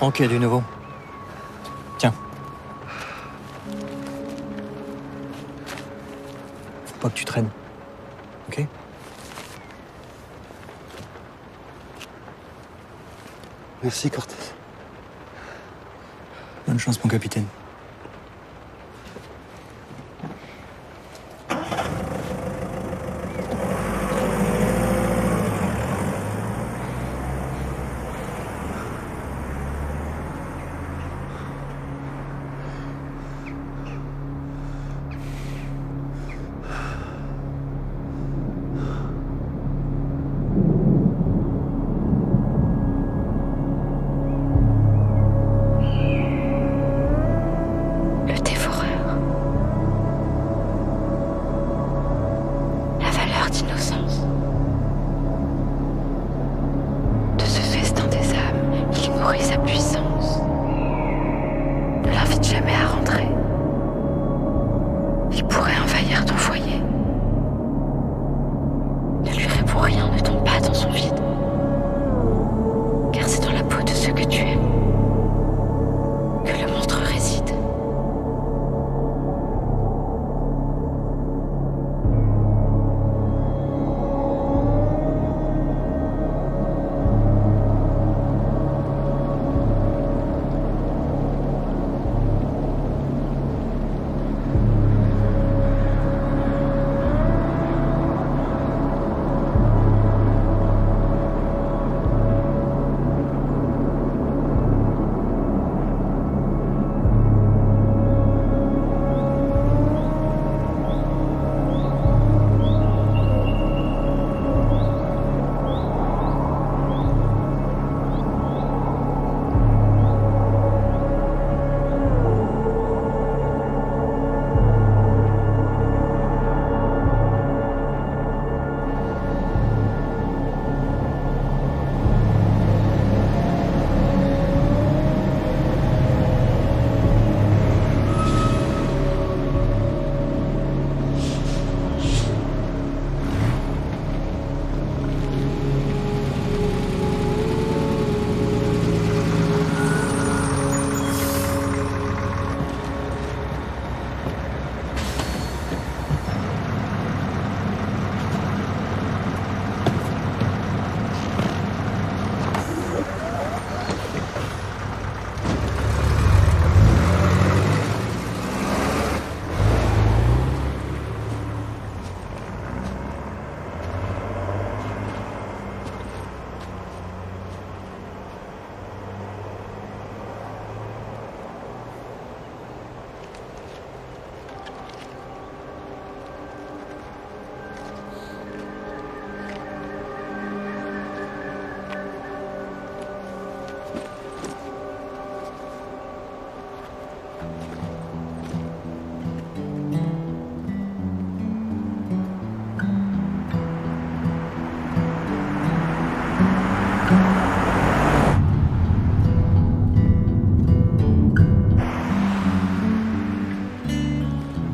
Franck, il y a du nouveau. Tiens. Faut pas que tu traînes. Ok? Merci, Cortez. Bonne chance, mon capitaine. Le dévoreur. La valeur d'innocence. De ce festin des âmes, il nourrit sa puissance. Ne l'invite jamais à rentrer. Il pourrait envahir ton foyer. Ne lui réponds rien, ne tombe pas dans son vide. Car c'est dans la peau de ceux que tu aimes que le monstre réside.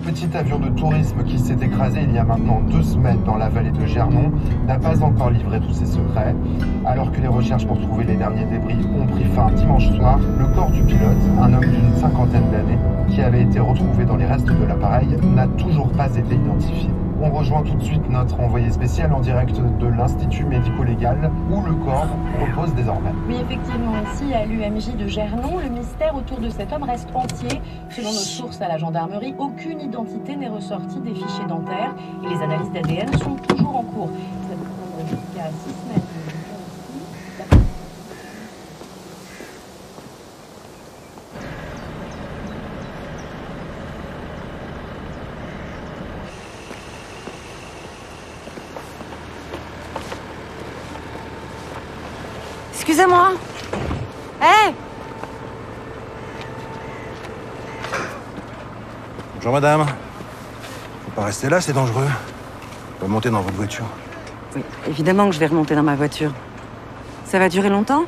Petit avion de tourisme qui s'est écrasé il y a maintenant 2 semaines dans la vallée de Gernon n'a pas encore livré tous ses secrets. Alors que les recherches pour trouver les derniers débris ont pris fin dimanche soir, le corps du pilote, un homme d'une 50aine d'années, qui avait été retrouvé dans les restes de l'appareil, n'a toujours pas été identifié. On rejoint tout de suite notre envoyé spécial en direct de l'Institut médico-légal où le corps repose désormais. Oui, effectivement, ici à l'UMJ de Gernon, le mystère autour de cet homme reste entier. Selon nos sources à la gendarmerie, aucune identité n'est ressortie des fichiers dentaires et les analyses d'ADN sont toujours en cours. Ça peut prendre jusqu'à 6 semaines. Excusez-moi. Hé! Bonjour madame. Faut pas rester là, c'est dangereux. Faut monter dans votre voiture. Oui, évidemment que je vais remonter dans ma voiture. Ça va durer longtemps?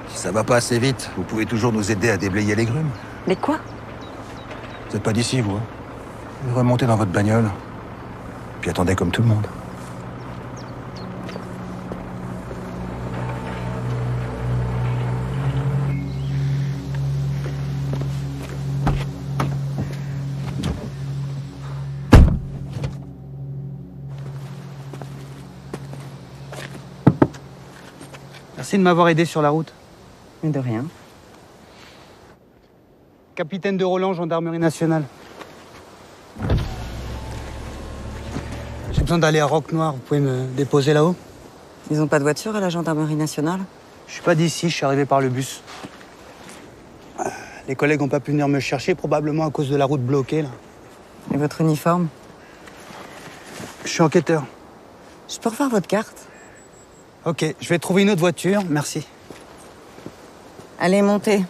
Si ça va pas assez vite, vous pouvez toujours nous aider à déblayer les grumes. Mais quoi? Vous êtes pas d'ici, vous, hein? Vous remontez dans votre bagnole. Puis attendez comme tout le monde. Merci de m'avoir aidé sur la route. Mais de rien. Capitaine de Roland, gendarmerie nationale. J'ai besoin d'aller à Roque-Noire. Vous pouvez me déposer là-haut? Ils ont pas de voiture à la gendarmerie nationale? Je suis pas d'ici, je suis arrivé par le bus. Les collègues n'ont pas pu venir me chercher, probablement à cause de la route bloquée, là. Et votre uniforme? Je suis enquêteur. Je peux revoir votre carte? Ok, je vais trouver une autre voiture, merci. Allez, montez.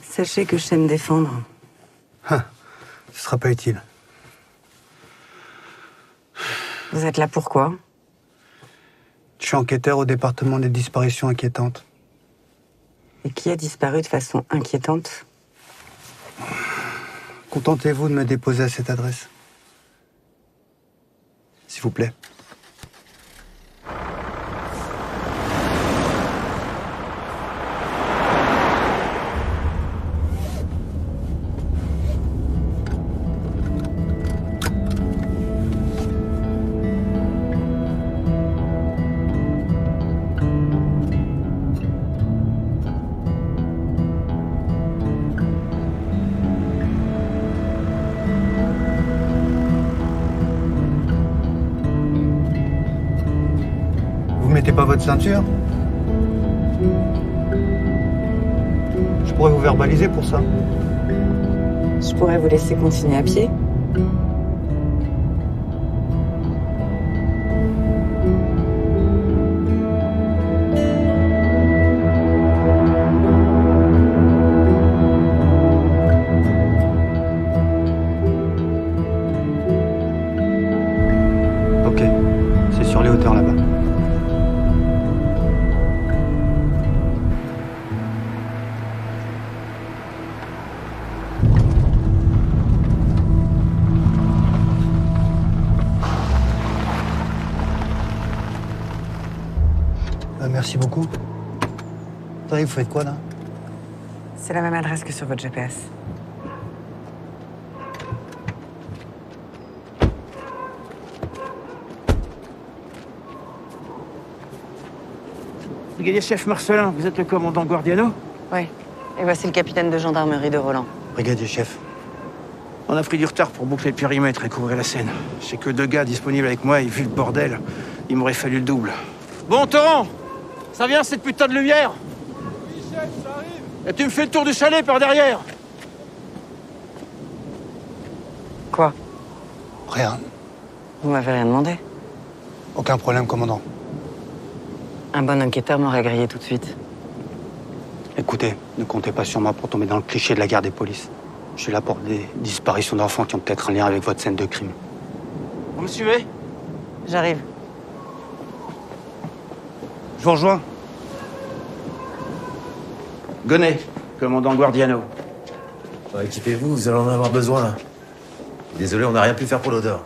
Sachez que je sais me défendre. Ce sera pas utile. Vous êtes là pourquoi? Je suis enquêteur au département des disparitions inquiétantes. Et qui a disparu de façon inquiétante? Contentez-vous de me déposer à cette adresse. S'il vous plaît. Vous mettez pas votre ceinture? Je pourrais vous verbaliser pour ça. Je pourrais vous laisser continuer à pied. Ok, c'est sur les hauteurs là-bas. Merci beaucoup. Attendez, vous faites quoi là? C'est la même adresse que sur votre GPS. Brigadier chef Marcelin, vous êtes le commandant Guardiano? Oui. Et voici le capitaine de gendarmerie de Roland. Brigadier chef. On a pris du retard pour boucler le périmètre et couvrir la Seine. J'ai que 2 gars disponibles avec moi et vu le bordel, il m'aurait fallu le double. Bon, Torrent! Ça vient cette putain de lumière? Oui, chef, ça arrive. Et tu me fais le tour du chalet par derrière? Quoi? Rien. Vous m'avez rien demandé. Aucun problème, commandant. Un bon enquêteur m'aurait grillé tout de suite. Écoutez, ne comptez pas sur moi pour tomber dans le cliché de la guerre des polices. Je suis là pour des disparitions d'enfants qui ont peut-être un lien avec votre scène de crime. Vous me suivez? J'arrive. Je vous rejoins. Gonnet, commandant Guardiano. Équipez-vous, vous allez en avoir besoin. Désolé, on n'a rien pu faire pour l'odeur.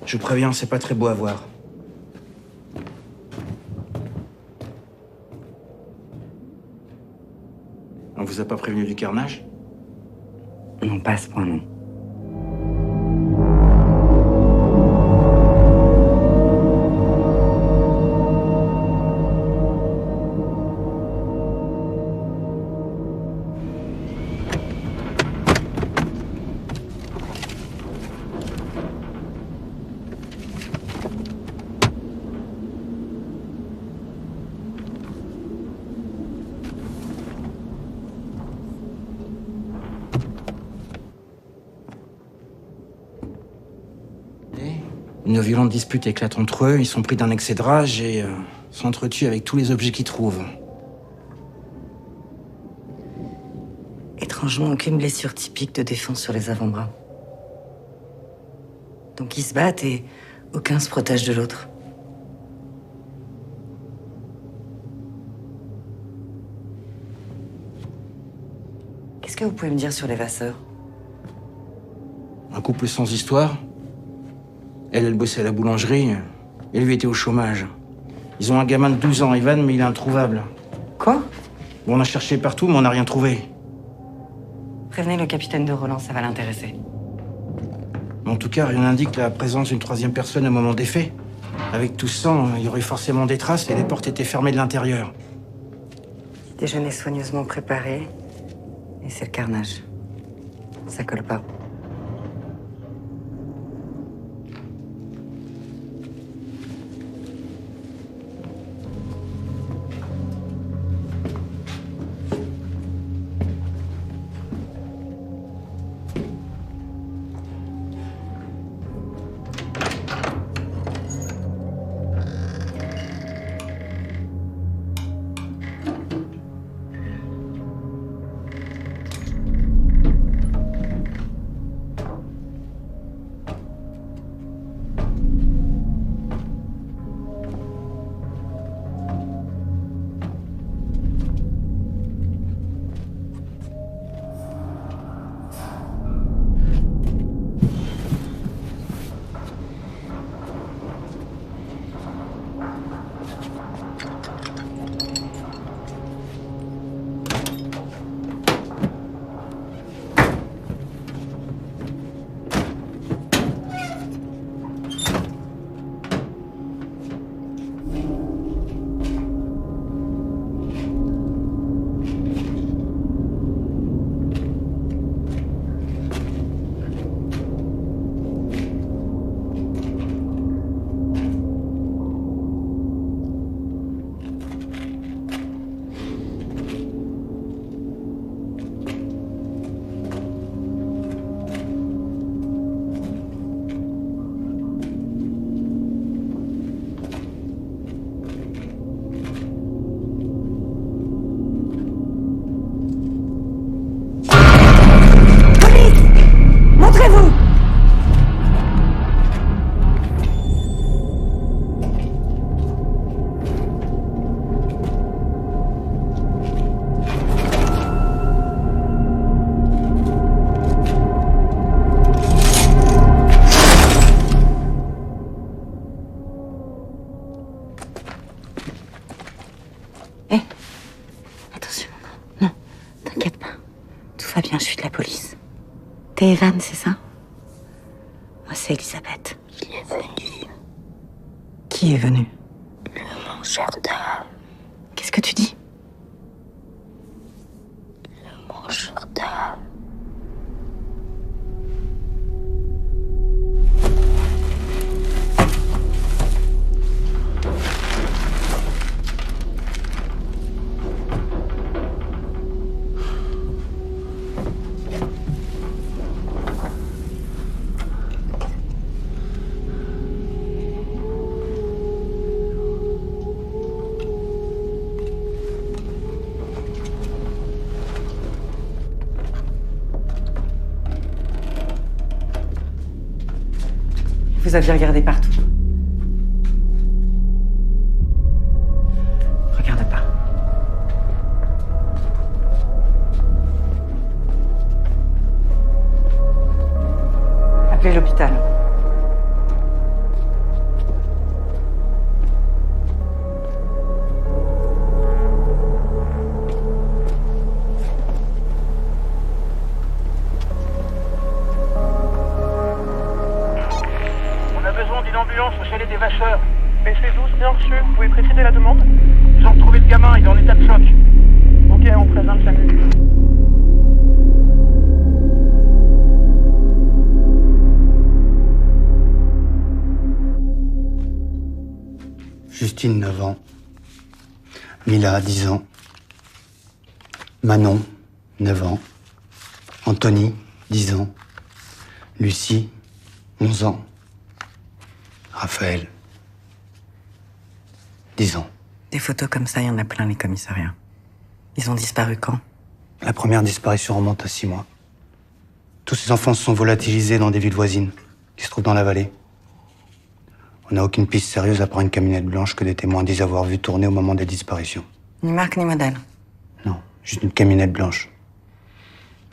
Je vous préviens, c'est pas très beau à voir. On vous a pas prévenu du carnage? Non, pas à ce point, non. Une violente dispute éclate entre eux, ils sont pris d'un excès de rage et s'entretuent avec tous les objets qu'ils trouvent. Étrangement, aucune blessure typique de défense sur les avant-bras. Donc ils se battent et aucun se protège de l'autre. Qu'est-ce Qu'est-ce que vous pouvez me dire sur les Vasseur? Un couple sans histoire. Elle bossait à la boulangerie, et lui était au chômage. Ils ont un gamin de 12 ans, Ivan, mais il est introuvable. Quoi? Bon, on a cherché partout, mais on n'a rien trouvé. Prévenez le capitaine de Roland, ça va l'intéresser. En tout cas, rien n'indique la présence d'une troisième personne au moment des faits. Avec tout ce sang, il y aurait forcément des traces et les portes étaient fermées de l'intérieur. Déjeuner soigneusement préparé, et c'est le carnage. Ça colle pas. Montrez-vous! Hé, attention, non, t'inquiète pas. Tout va bien, je suis de la police. T'es Evan, c'est ça? Moi, c'est Elisabeth. Il est venu, Qui est venu? le mangeur d'âme. Qu'est-ce que tu dis? Le mangeur d'âme. Vous aviez regardé partout. Regarde pas. Appelez l'hôpital. On a besoin d'une ambulance au chalet des Vasseurs. PC12, bien reçu. Vous pouvez préciser la demande? Ils ont retrouvé le gamin, il est en état de choc. Ok, on présente 5 minutes. Justine, 9 ans. Mila, 10 ans. Manon, 9 ans. Anthony, 10 ans. Lucie, 11 ans. Raphaël, 10 ans. Des photos comme ça, il y en a plein, les commissariats. Ils ont disparu quand? La première disparition remonte à 6 mois. Tous ces enfants se sont volatilisés dans des villes voisines, qui se trouvent dans la vallée. On n'a aucune piste sérieuse à part une camionnette blanche que des témoins disent avoir vu tourner au moment des disparitions. Ni marque ni modèle. Non, juste une camionnette blanche.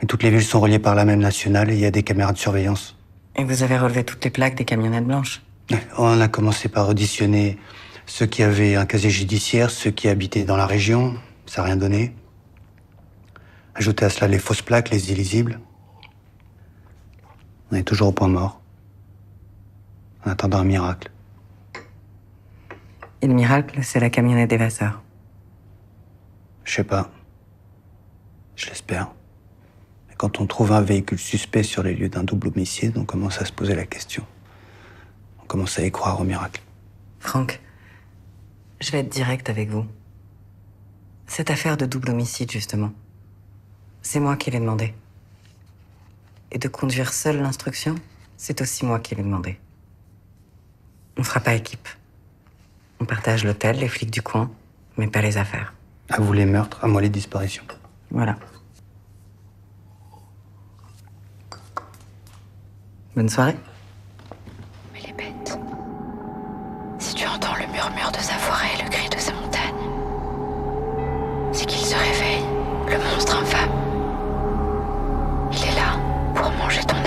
Mais toutes les villes sont reliées par la même nationale et il y a des caméras de surveillance. Et vous avez relevé toutes les plaques des camionnettes blanches? On a commencé par auditionner ceux qui avaient un casier judiciaire, ceux qui habitaient dans la région. Ça n'a rien donné. Ajoutez à cela les fausses plaques, les illisibles. On est toujours au point mort. En attendant un miracle. Et le miracle, c'est la camionnette des Vasseurs. Je sais pas. Je l'espère. Mais quand on trouve un véhicule suspect sur les lieux d'un double homicide, on commence à se poser la question. On commence à y croire au miracle. Franck, je vais être direct avec vous. Cette affaire de double homicide, justement, c'est moi qui l'ai demandé. Et de conduire seul l'instruction, c'est aussi moi qui l'ai demandé. On fera pas équipe. On partage l'hôtel, les flics du coin, mais pas les affaires. À vous les meurtres, à moi les disparitions. Voilà. Bonne soirée. Mais les bêtes. Si tu entends le murmure de sa forêt et le cri de sa montagne, c'est qu'il se réveille, le monstre infâme. Il est là pour manger ton âme.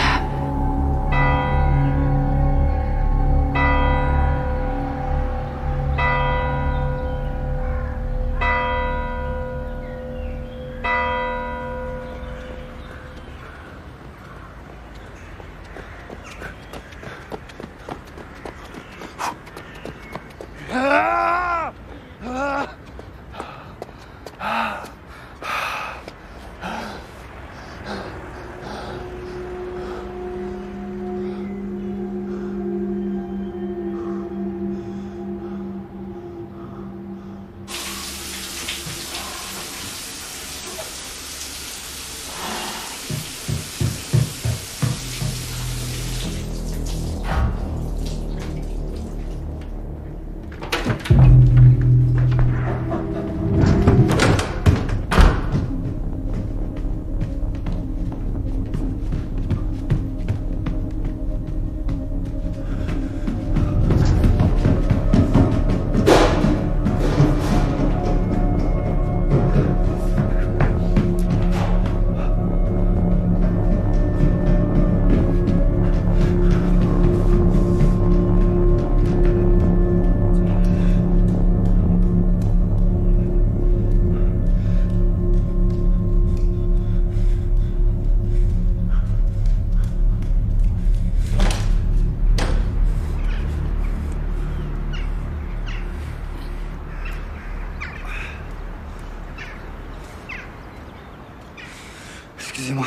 Excusez-moi.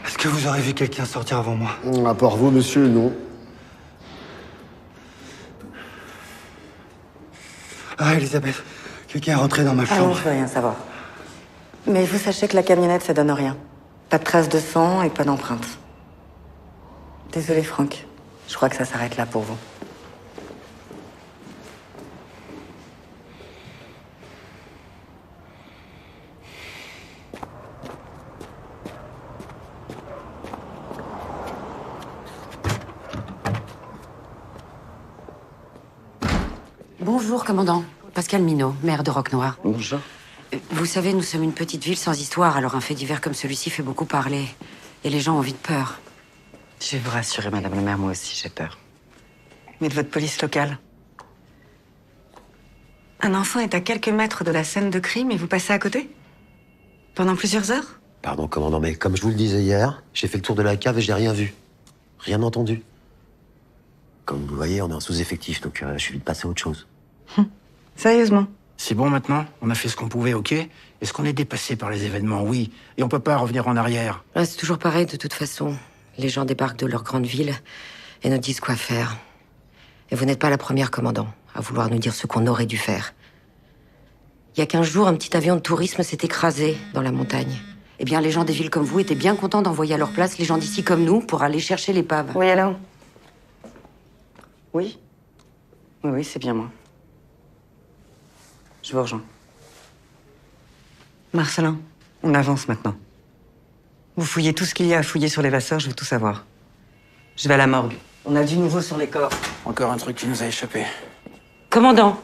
Est-ce que vous aurez vu quelqu'un sortir avant moi? À part vous, monsieur, non. Ah, Elisabeth, quelqu'un est rentré dans ma Ah non, chambre. je veux rien savoir. Mais vous sachez que la camionnette, ça donne rien. Pas de traces de sang et pas d'empreinte. Désolé, Franck. Je crois que ça s'arrête là pour vous. Bonjour, commandant. Pascal Minot, maire de Roque-Noire. Bonjour. Vous savez, nous sommes une petite ville sans histoire, alors un fait divers comme celui-ci fait beaucoup parler. Et les gens ont vite peur. Je vais vous rassurer, madame la maire, moi aussi j'ai peur. Mais de votre police locale. Un enfant est à quelques mètres de la scène de crime et vous passez à côté? Pendant plusieurs heures? Pardon, commandant, mais comme je vous le disais hier, j'ai fait le tour de la cave et j'ai rien vu. Rien entendu. Comme vous le voyez, on est en sous-effectif, donc je suis vite passé à autre chose. Sérieusement? C'est bon maintenant? On a fait ce qu'on pouvait, ok? Est-ce qu'on est dépassé par les événements? Oui. Et on peut pas revenir en arrière. Ah, c'est toujours pareil, de toute façon. Les gens débarquent de leur grande ville et nous disent quoi faire. Et vous n'êtes pas la première, commandant, à vouloir nous dire ce qu'on aurait dû faire. Il y a 15 jours, un petit avion de tourisme s'est écrasé dans la montagne. Eh bien, les gens des villes comme vous étaient bien contents d'envoyer à leur place les gens d'ici comme nous pour aller chercher l'épave. Oui, alors? Oui? Oui, c'est bien moi. Je vous rejoins. Marcelin, on avance maintenant. Vous fouillez tout ce qu'il y a à fouiller sur les Vasseurs, je veux tout savoir. Je vais à la morgue. On a du nouveau sur les corps. Encore un truc qui nous a échappé. Commandant!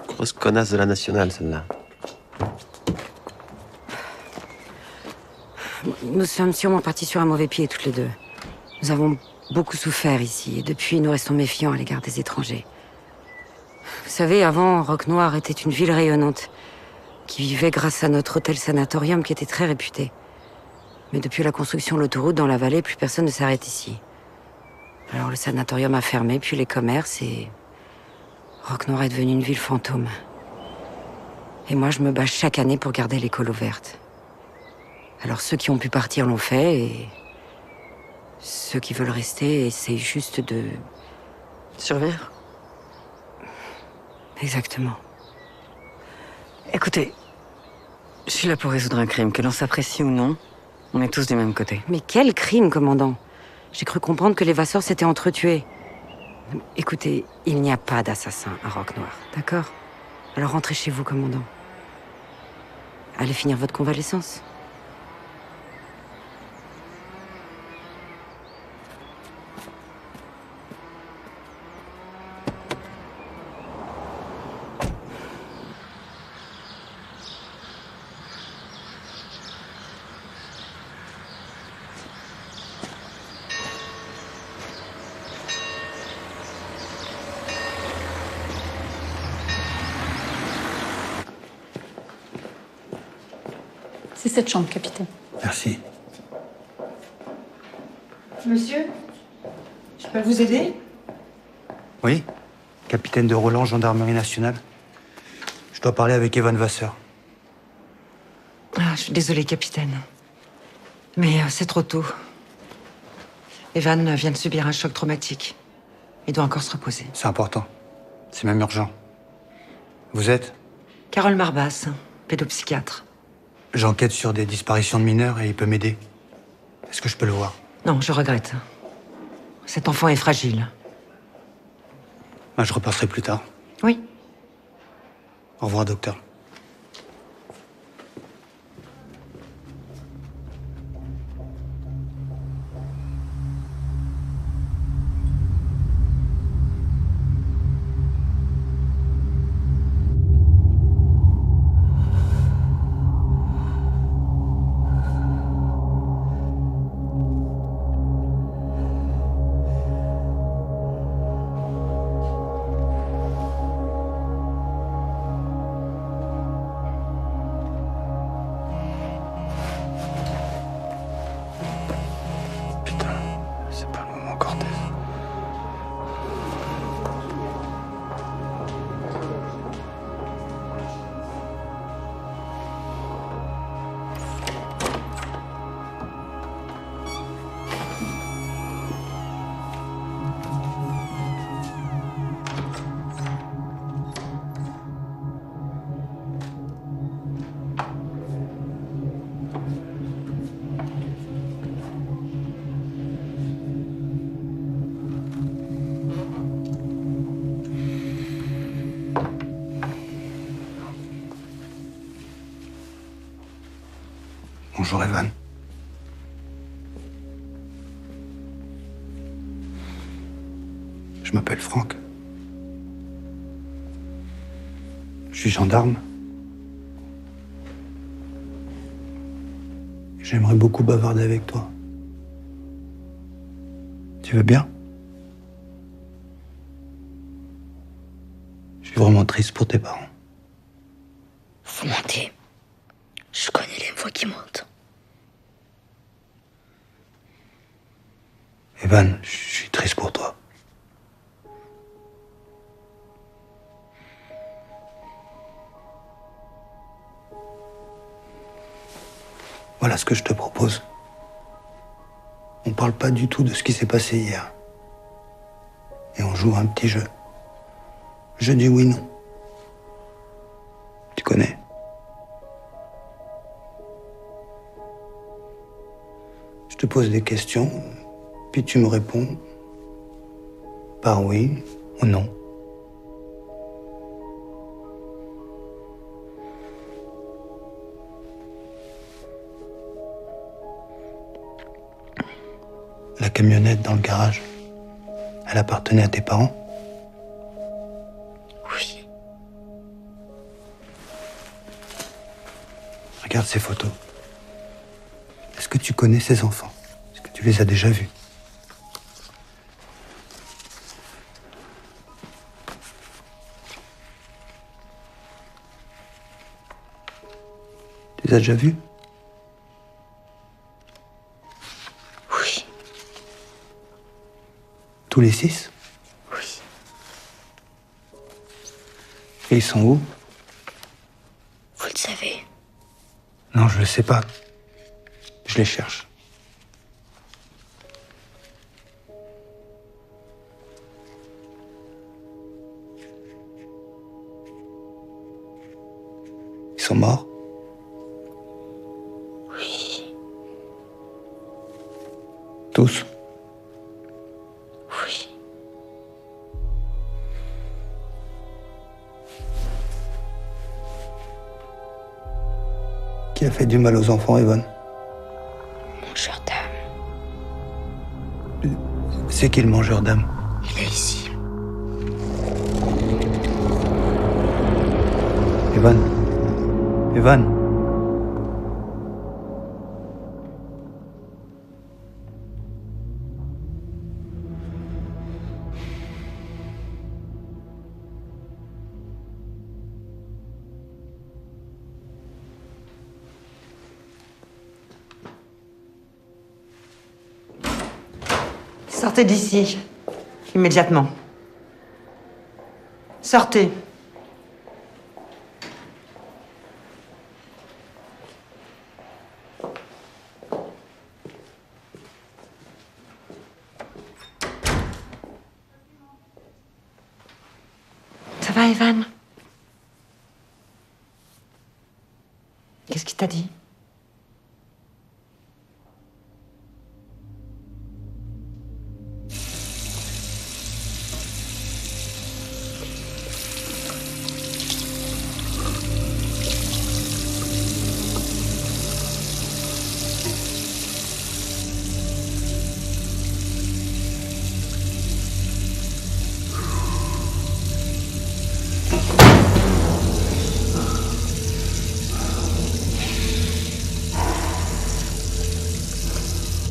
Grosse connasse de la nationale, celle-là. Nous sommes sûrement partis sur un mauvais pied, toutes les deux. Nous avons beaucoup souffert ici, et depuis, nous restons méfiants à l'égard des étrangers. Vous savez, avant, Roque-Noire était une ville rayonnante, qui vivait grâce à notre hôtel sanatorium qui était très réputé. Mais depuis la construction de l'autoroute dans la vallée, plus personne ne s'arrête ici. Alors le sanatorium a fermé, puis les commerces, et Roque-Noire est devenue une ville fantôme. Et moi, je me bats chaque année pour garder l'école ouverte. Alors ceux qui ont pu partir l'ont fait, et ceux qui veulent rester essayent juste de... Survivre. Exactement. Écoutez, je suis là pour résoudre un crime, que l'on s'apprécie ou non, on est tous du même côté. Mais quel crime, commandant? J'ai cru comprendre que les Vasseurs s'étaient entretués. Écoutez, il n'y a pas d'assassin à Roque-Noire, d'accord? Alors rentrez chez vous, commandant. Allez finir votre convalescence. C'est cette chambre, capitaine. Merci. Monsieur, je peux vous aider? Oui, capitaine de Roland, gendarmerie nationale. Je dois parler avec Evan Vasseur. Ah, je suis désolée, capitaine. Mais c'est trop tôt. Evan vient de subir un choc traumatique. Il doit encore se reposer. C'est important. C'est même urgent. Vous êtes? Carole Marbas, pédopsychiatre. J'enquête sur des disparitions de mineurs et il peut m'aider. Est-ce que je peux le voir? Non, je regrette. Cet enfant est fragile. Je repasserai plus tard. Oui. Au revoir, docteur. Bonjour, Evan. Je m'appelle Franck. Je suis gendarme. J'aimerais beaucoup bavarder avec toi. Tu veux bien? Je suis vraiment triste pour tes parents. Vous mentez. Je connais les voix qui mentent. Evan, je suis triste pour toi. Voilà ce que je te propose. On parle pas du tout de ce qui s'est passé hier. Et on joue à un petit jeu. Je dis oui-non. Tu connais? Je te pose des questions, puis tu me réponds par oui ou non. La camionnette dans le garage, elle appartenait à tes parents? Oui. Regarde ces photos. Est-ce que tu connais ces enfants? Est-ce que tu les as déjà vus? Tu les as déjà vus? Oui. Tous les 6? Oui. Et ils sont où? Vous le savez. Non, je le sais pas. Je les cherche. Ils sont morts? Oui. Tous? Oui. Qui a fait du mal aux enfants, Evan? Mangeur d'âme. C'est qui le mangeur d'âme? Il est ici. Evan? Evan? Sortez d'ici. Immédiatement. Sortez. Ça va, Evan? Qu'est-ce qu'il t'a dit?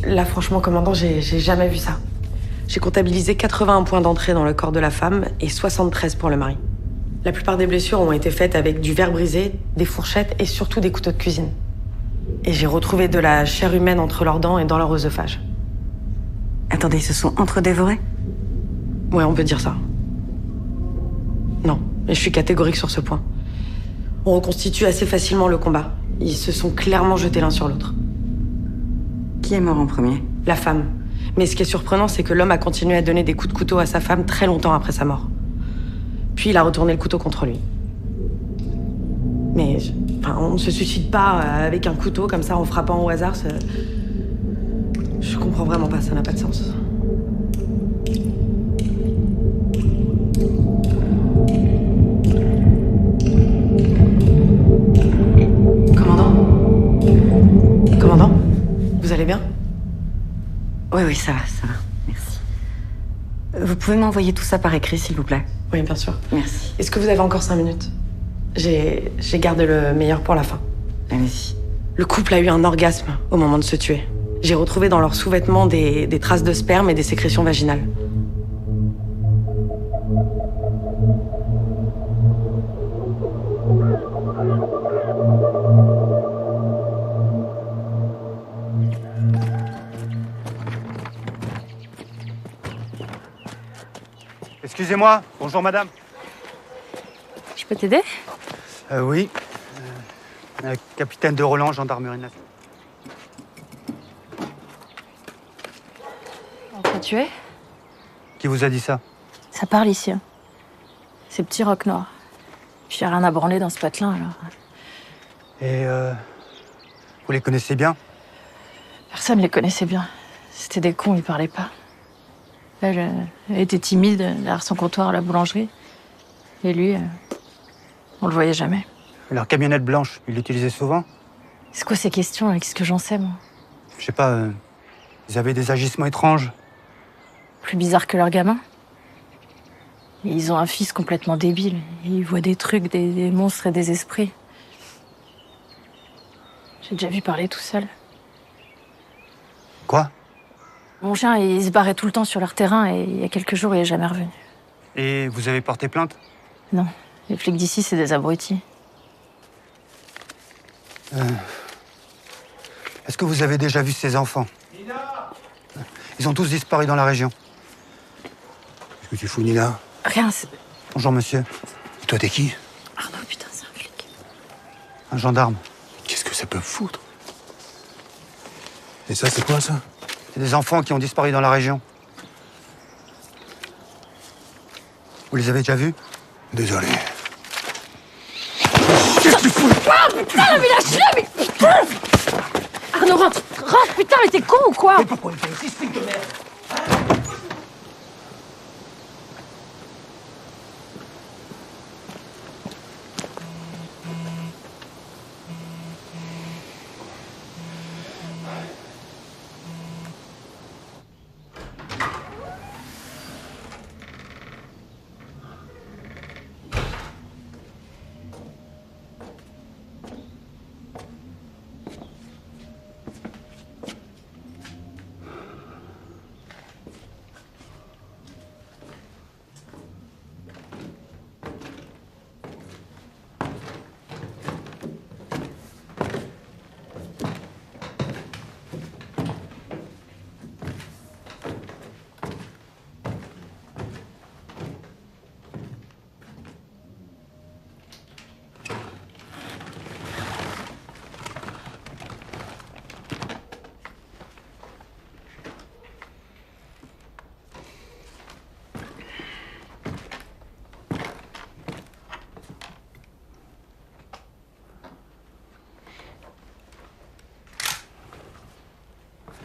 Là, franchement, commandant, j'ai jamais vu ça. J'ai comptabilisé 81 points d'entrée dans le corps de la femme et 73 pour le mari. La plupart des blessures ont été faites avec du verre brisé, des fourchettes et surtout des couteaux de cuisine. Et j'ai retrouvé de la chair humaine entre leurs dents et dans leur œsophage. Attendez, ils se sont entre-dévorés? Ouais, on peut dire ça. Non, mais je suis catégorique sur ce point. On reconstitue assez facilement le combat. Ils se sont clairement jetés l'un sur l'autre. Qui est mort en premier? La femme. Mais ce qui est surprenant, c'est que l'homme a continué à donner des coups de couteau à sa femme très longtemps après sa mort. Puis il a retourné le couteau contre lui. Mais on ne se suicide pas avec un couteau comme ça en frappant au hasard. Je comprends vraiment pas, ça n'a pas de sens. Commandant, vous allez bien? Oui, ça va. Merci. Vous pouvez m'envoyer tout ça par écrit, s'il vous plaît? Oui, bien sûr. Merci. Est-ce que vous avez encore 5 minutes? J'ai gardé le meilleur pour la fin. Allez-y. Le couple a eu un orgasme au moment de se tuer. J'ai retrouvé dans leurs sous-vêtements des traces de sperme et des sécrétions vaginales. Excusez-moi, bonjour madame. Je peux t'aider? Oui. Capitaine de Roland, gendarmerie nationale. On t'a tué? Qui vous a dit ça? Ça parle ici. Hein. Ces petits rocs noirs. J'ai rien à branler dans ce patelin alors. Et vous les connaissez bien? Personne les connaissait bien. C'était des cons, ils parlaient pas. Elle était timide derrière son comptoir à la boulangerie. Et lui, on le voyait jamais. Leur camionnette blanche, ils l'utilisaient souvent? C'est quoi ces questions? Qu'est-ce que j'en sais, moi? Je sais pas, ils avaient des agissements étranges. Plus bizarre que leur gamin. Et ils ont un fils complètement débile. Ils voient des trucs, des monstres et des esprits. J'ai déjà vu parler tout seul. Mon chien, il se barrait tout le temps sur leur terrain et il y a quelques jours, il est jamais revenu. Et vous avez porté plainte? Non, les flics d'ici, c'est des abrutis. Est-ce que vous avez déjà vu ces enfants? Ils ont tous disparu dans la région. Qu'est-ce que tu fous, Nina? Rien, c'est... Bonjour, monsieur. Et toi, t'es qui? Arnaud, putain, c'est un flic. Un gendarme. Qu'est-ce que ça peut foutre? Et ça, c'est quoi, ça? C'est des enfants qui ont disparu dans la région. Vous les avez déjà vus? Désolé. Qu'est-ce que tu fous? Ah, putain, mais lâche-le, mais... Arnaud, rentre, putain, mais t'es con ou quoi? Mais pourquoi il fait ici, ce flic de merde?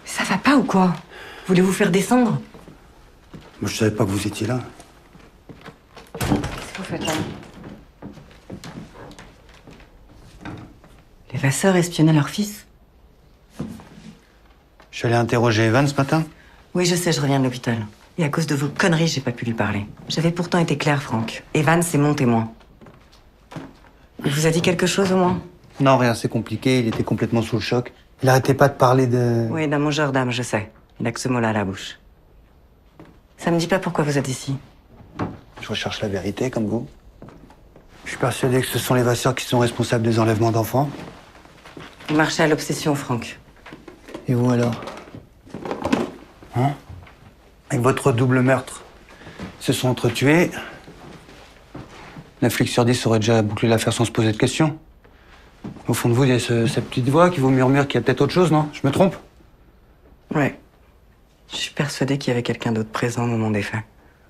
Ça va pas ou quoi? Voulez-vous faire descendre? Moi, je savais pas que vous étiez là. Qu'est-ce que vous faites là? Les Vasseur espionnaient leur fils? Je suis allé interroger Evan ce matin. Oui, je sais, je reviens de l'hôpital. Et à cause de vos conneries, j'ai pas pu lui parler. J'avais pourtant été claire, Franck. Evan, c'est mon témoin. Il vous a dit quelque chose au moins? Non, rien, c'est compliqué. Il était complètement sous le choc. Il arrêtait pas de parler de... Oui, d'un mangeur d'âme, je sais. Il a que ce mot-là à la bouche. Ça me dit pas pourquoi vous êtes ici. Je recherche la vérité, comme vous. Je suis persuadé que ce sont les Vasseur qui sont responsables des enlèvements d'enfants. Vous marchez à l'obsession, Franck. Et vous alors? Hein? Avec votre double meurtre, ils se sont entretués. 9 flics sur 10 auraient déjà bouclé l'affaire sans se poser de questions. Au fond de vous, il y a cette petite voix qui vous murmure qu'il y a peut-être autre chose, non? Je me trompe? Ouais. Je suis persuadée qu'il y avait quelqu'un d'autre présent au moment des faits.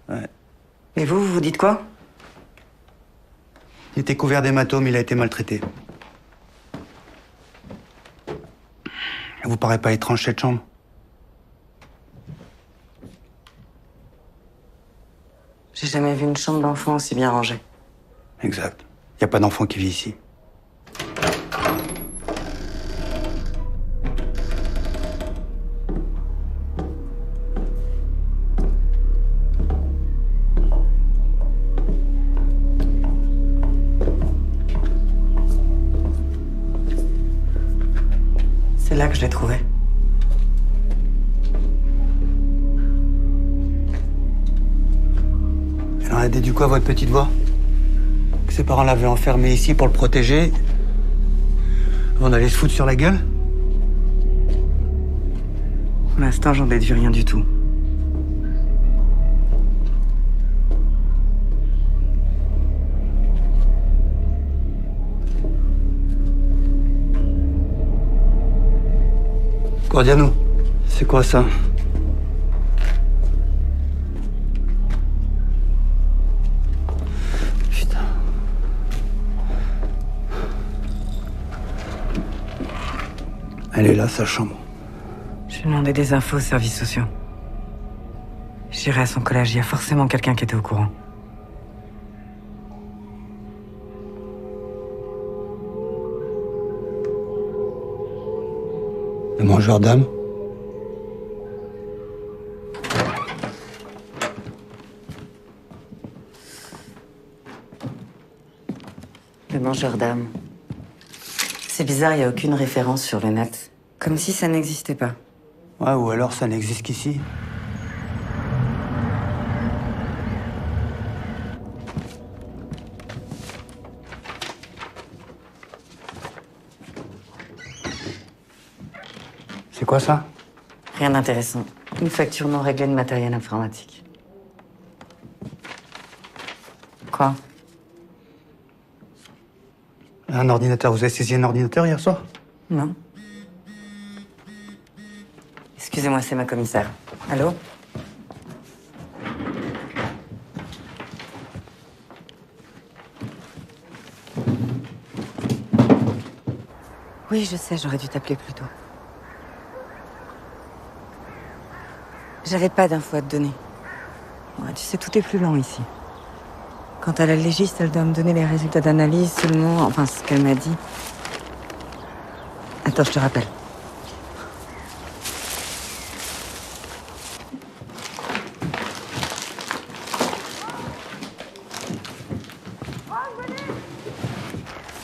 Ouais. Et vous vous dites quoi? Il était couvert d'hématomes, il a été maltraité. Ça vous paraît pas étrange, cette chambre? J'ai jamais vu une chambre d'enfant aussi bien rangée. Exact. Il n'y a pas d'enfant qui vit ici. C'est là que je l'ai trouvé. Elle en a déduit quoi, votre petite voix? Que ses parents l'avaient enfermé ici pour le protéger, avant d'aller se foutre sur la gueule? Pour l'instant, j'en déduis rien du tout. Gordiano, c'est quoi ça? Putain. Elle est là, sa chambre. J'ai demandé des infos aux services sociaux. J'irai à son collège, il y a forcément quelqu'un qui était au courant. Le mangeur d'âme? Le mangeur d'âme. C'est bizarre, il n'y a aucune référence sur le net. Comme si ça n'existait pas. Ouais, ou alors ça n'existe qu'ici. C'est quoi ça? Rien d'intéressant. Une facture non réglée de matériel informatique. Quoi? Un ordinateur. Vous avez saisi un ordinateur hier soir? Non. Excusez-moi, c'est ma commissaire. Allô? Oui, je sais, j'aurais dû t'appeler plus tôt. J'avais pas d'infos à te donner. Ouais, tu sais, tout est plus lent ici. Quant à la légiste, elle doit me donner les résultats d'analyse seulement, enfin, ce qu'elle m'a dit. Attends, je te rappelle.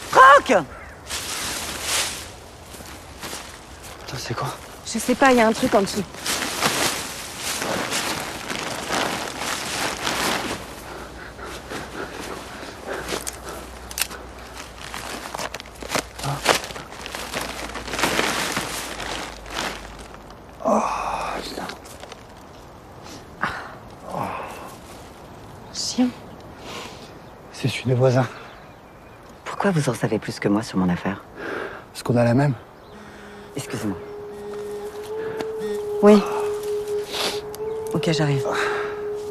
Franck! Putain, c'est quoi? Je sais pas, il y a un truc en dessous. Chien. C'est celui des voisins. Pourquoi vous en savez plus que moi sur mon affaire? Parce qu'on a la même. Excusez-moi. Oui. Ok, j'arrive.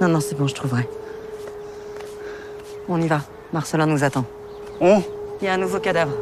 Non, non, c'est bon, je trouverai. On y va. Marcelin nous attend. On? Il y a un nouveau cadavre.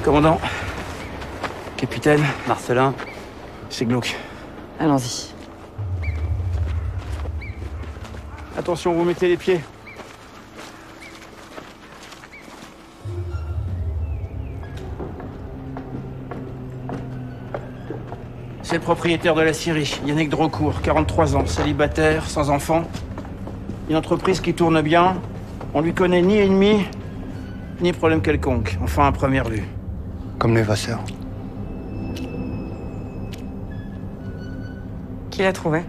Commandant. Capitaine. Marcelin. C'est glauque. Allons-y. Attention, vous mettez les pieds. C'est le propriétaire de la scierie, Yannick Drocourt, 43 ans, célibataire, sans enfant. Une entreprise qui tourne bien. On lui connaît ni ennemi, ni problème quelconque. Enfin, à première vue. Comme les Vasseurs. Qui l'a trouvé?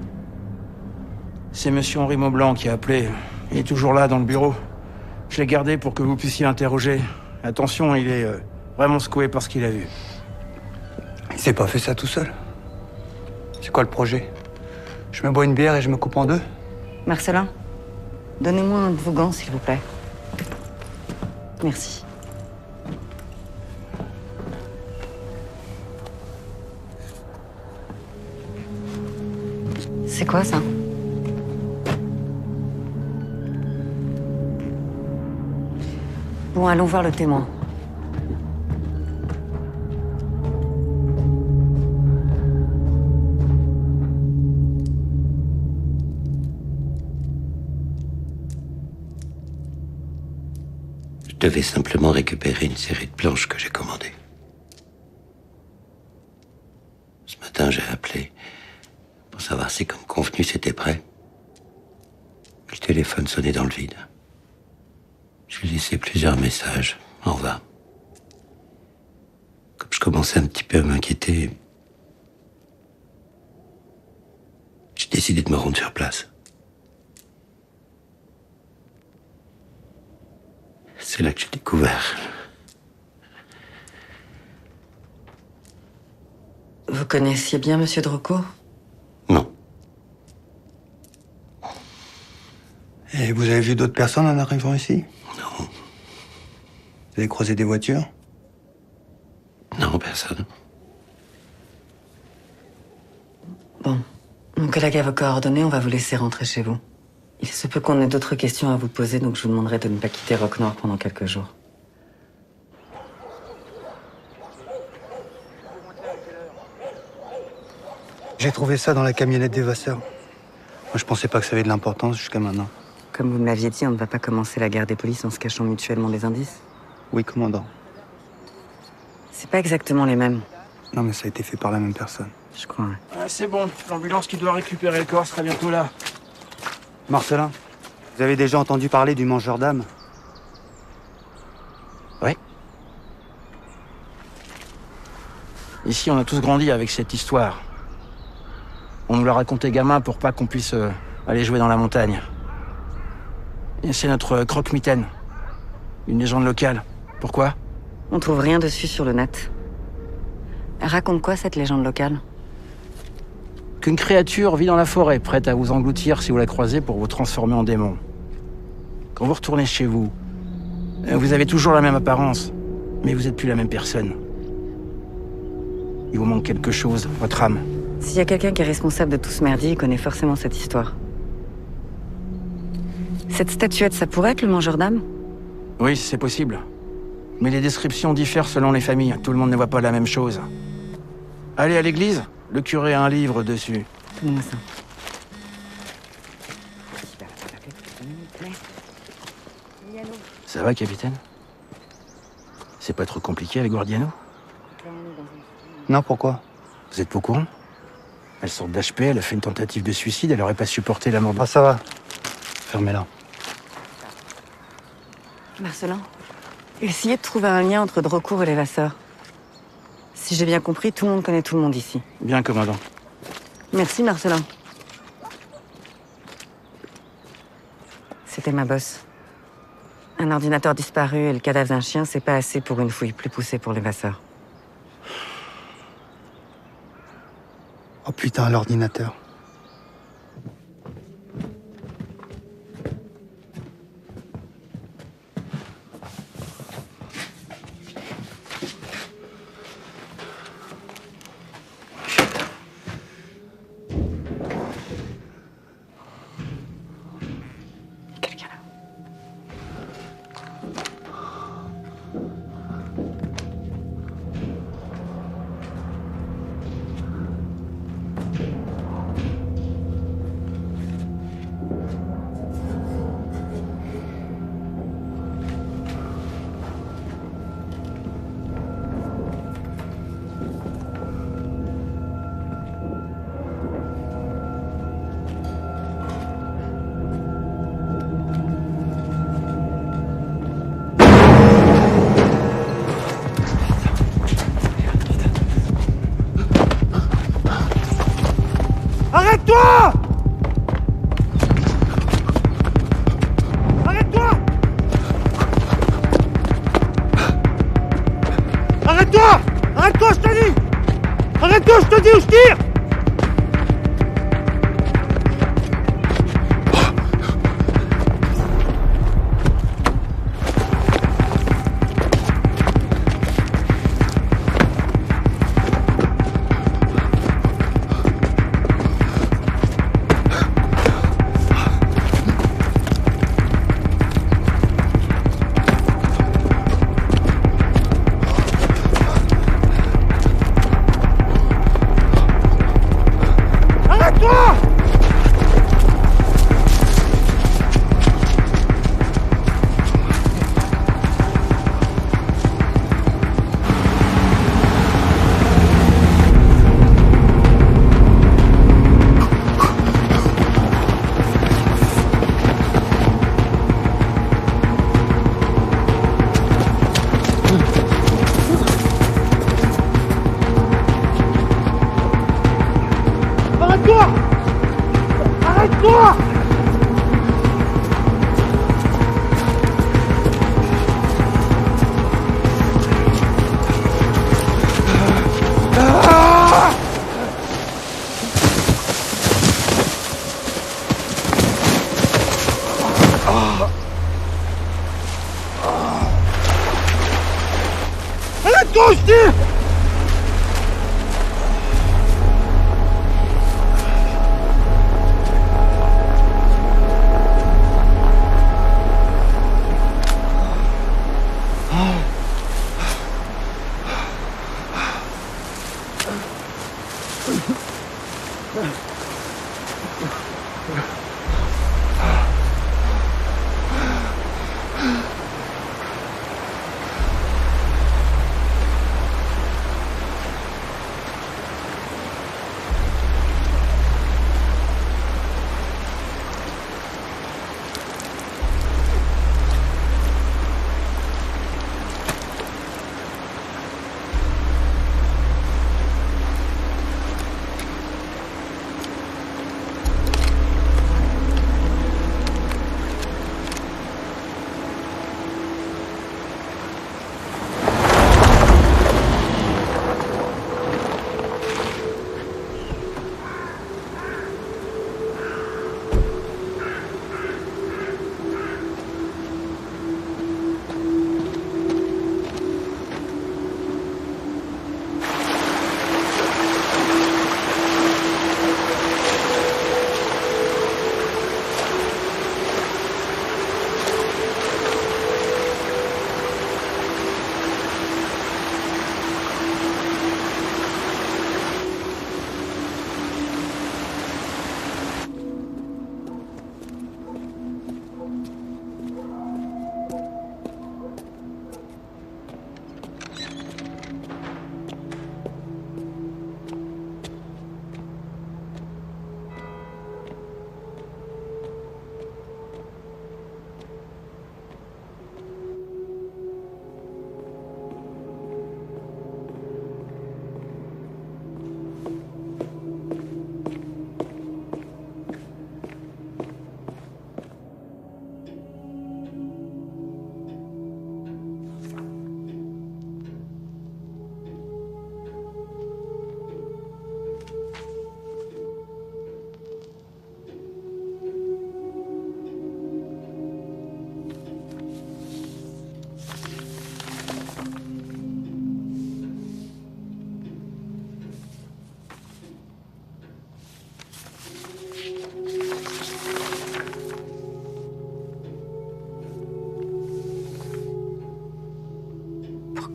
C'est monsieur Henri Maublanc qui a appelé. Il est toujours là, dans le bureau. Je l'ai gardé pour que vous puissiez l'interroger. Attention, il est vraiment secoué par ce qu'il a vu. Il s'est pas fait ça tout seul. C'est quoi le projet? Je me bois une bière et je me coupe en deux? Marcelin, donnez-moi un de vos gants, s'il vous plaît. Merci. C'est quoi ça? Bon, allons voir le témoin. Je devais simplement récupérer une série de planches que j'ai commandées. Ce matin, j'ai appelé pour savoir si, comme convenu, c'était prêt. Le téléphone sonnait dans le vide. J'ai laissé plusieurs messages, en vain. Comme je commençais un petit peu à m'inquiéter, j'ai décidé de me rendre sur place. C'est là que j'ai découvert. Vous connaissiez bien Monsieur Drocourt? Non. Et vous avez vu d'autres personnes en arrivant ici? Non. Vous avez croisé des voitures? Non, personne. Bon. Mon collègue a vos coordonnées, on va vous laisser rentrer chez vous. Il se peut qu'on ait d'autres questions à vous poser, donc je vous demanderai de ne pas quitter Roquenord pendant quelques jours. J'ai trouvé ça dans la camionnette des Vasseurs. Moi, je pensais pas que ça avait de l'importance jusqu'à maintenant. Comme vous me l'aviez dit, on ne va pas commencer la guerre des polices en se cachant mutuellement des indices. Oui, commandant. C'est pas exactement les mêmes. Non, mais ça a été fait par la même personne. Je crois, ouais. Ah, c'est bon, l'ambulance qui doit récupérer le corps sera bientôt là. Marcelin, vous avez déjà entendu parler du mangeur d'âmes? Ouais. Ici, on a tous grandi avec cette histoire. On nous l'a raconté gamin pour pas qu'on puisse aller jouer dans la montagne. Et c'est notre croque-mitaine. Une légende locale. Pourquoi? On trouve rien dessus sur le net. Raconte quoi, cette légende locale? Qu'une créature vit dans la forêt, prête à vous engloutir si vous la croisez pour vous transformer en démon. Quand vous retournez chez vous, vous avez toujours la même apparence, mais vous n'êtes plus la même personne. Il vous manque quelque chose, votre âme. S'il y a quelqu'un qui est responsable de tout ce merdier, il connaît forcément cette histoire. Cette statuette, ça pourrait être le mangeur d'âme? Oui, c'est possible. Mais les descriptions diffèrent selon les familles. Tout le monde ne voit pas la même chose. Allez à l'église, le curé a un livre dessus. Donne-moi ça. Ça va, capitaine? C'est pas trop compliqué avec Guardiano? Non, pourquoi? Vous êtes pas au courant? Elle sort d'HP, elle a fait une tentative de suicide, elle aurait pas supporté la mort de... Ah, ça va. Fermez-la. Marcelin, essayez de trouver un lien entre Drocourt et les Vasseurs. Si j'ai bien compris, tout le monde connaît tout le monde ici. Bien, commandant. Merci, Marcelin. C'était ma bosse. Un ordinateur disparu et le cadavre d'un chien, c'est pas assez pour une fouille plus poussée pour les Vasseurs. Oh putain, l'ordinateur. Arrête-toi! Arrête-toi! Arrête-toi! Arrête-toi, je te dis! Arrête-toi, je te dis où je tire! Arrête-toi! Arrête-toi, je dis!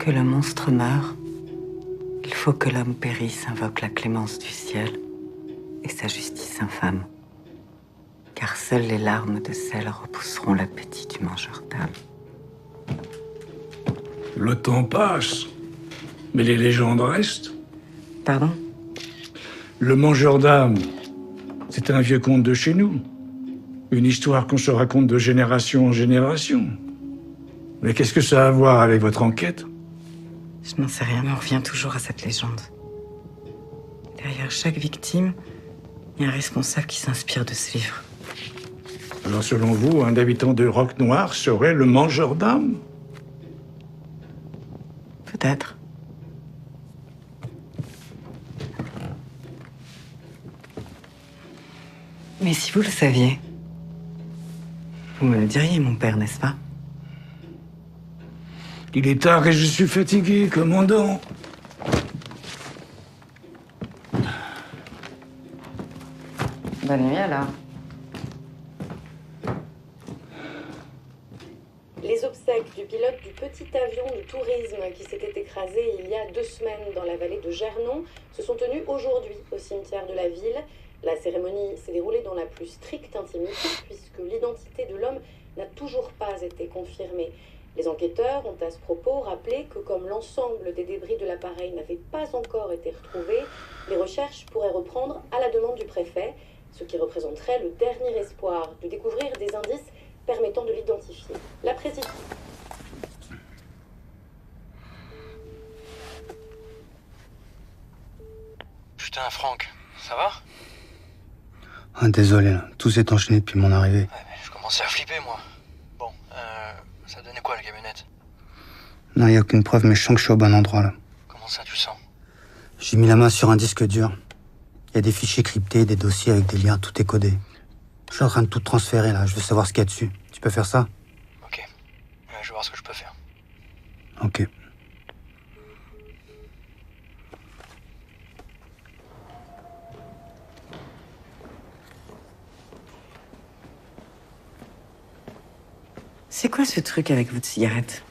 que le monstre meure, il faut que l'homme périsse, invoque la clémence du ciel et sa justice infâme. Car seules les larmes de sel repousseront l'appétit du mangeur d'âme. Le temps passe, mais les légendes restent. Pardon? Le mangeur d'âme, c'est un vieux conte de chez nous. Une histoire qu'on se raconte de génération en génération. Mais qu'est-ce que ça a à voir avec votre enquête? Je n'en sais rien, mais on revient toujours à cette légende. Derrière chaque victime, il y a un responsable qui s'inspire de ce livre. Alors selon vous, un habitant de Roc Noir serait le mangeur d'âme? Peut-être. Mais si vous le saviez, vous me le diriez, mon père, n'est-ce pas? Il est tard et je suis fatigué, commandant. Bonne nuit alors. Les obsèques du pilote du petit avion de tourisme qui s'était écrasé il y a 2 semaines dans la vallée de Gernon se sont tenues aujourd'hui au cimetière de la ville. La cérémonie s'est déroulée dans la plus stricte intimité puisque l'identité de l'homme n'a toujours pas été confirmée. Les enquêteurs ont à ce propos rappelé que comme l'ensemble des débris de l'appareil n'avait pas encore été retrouvé, les recherches pourraient reprendre à la demande du préfet, ce qui représenterait le dernier espoir de découvrir des indices permettant de l'identifier. La présidente... Putain, Franck, ça va? Ah, désolé, là. Tout s'est enchaîné depuis mon arrivée. Ouais, mais je commençais à flipper, moi. Bon, ça donnait quoi, la camionnette? Non, y a aucune preuve, mais je sens que je suis au bon endroit, là. Comment ça, tu sens? J'ai mis la main sur un disque dur. Il y a des fichiers cryptés, des dossiers avec des liens, tout est codé. Je suis en train de tout transférer, là. Je veux savoir ce qu'il y a dessus. Tu peux faire ça? Ok. Je vais voir ce que je peux faire. Ok. C'est quoi ce truc avec votre cigarette?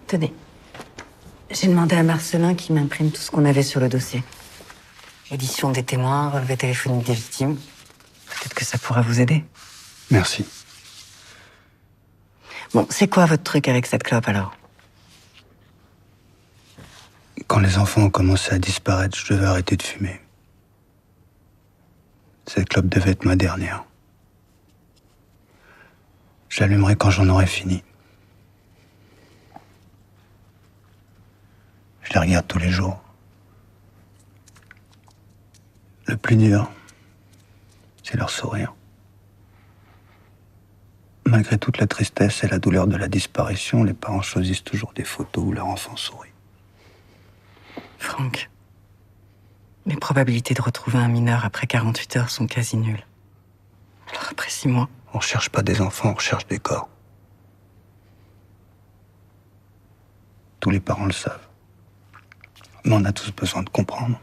Tenez. J'ai demandé à Marcelin qui m'imprime tout ce qu'on avait sur le dossier. Édition des témoins, relevé téléphonique des victimes. Peut-être que ça pourra vous aider. Merci. Bon, c'est quoi votre truc avec cette clope, alors? Quand les enfants ont commencé à disparaître, je devais arrêter de fumer. Cette clope devait être ma dernière. Je l'allumerai quand j'en aurai fini. Je les regarde tous les jours. Le plus dur, c'est leur sourire. Malgré toute la tristesse et la douleur de la disparition, les parents choisissent toujours des photos où leur enfant sourit. Franck, les probabilités de retrouver un mineur après 48 heures sont quasi nulles. Alors après 6 mois... On recherche pas des enfants, on recherche des corps. Tous les parents le savent. Mais on a tous besoin de comprendre.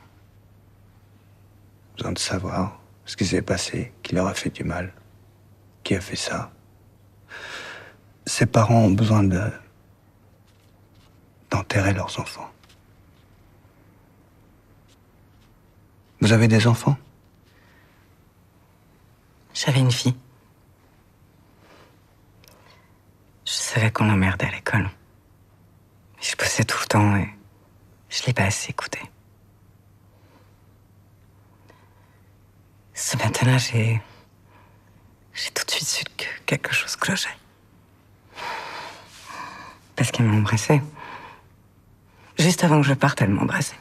Besoin de savoir ce qui s'est passé, qui leur a fait du mal, qui a fait ça. Ces parents ont besoin d'enterrer leurs enfants. Vous avez des enfants? J'avais une fille. Je savais qu'on l'emmerdait à l'école. Mais je bossais tout le temps et je l'ai pas assez écouté. Ce matin-là, j'ai tout de suite su que quelque chose clochait. Parce qu'elle m'embrassait. Juste avant que je parte, elle m'embrassait.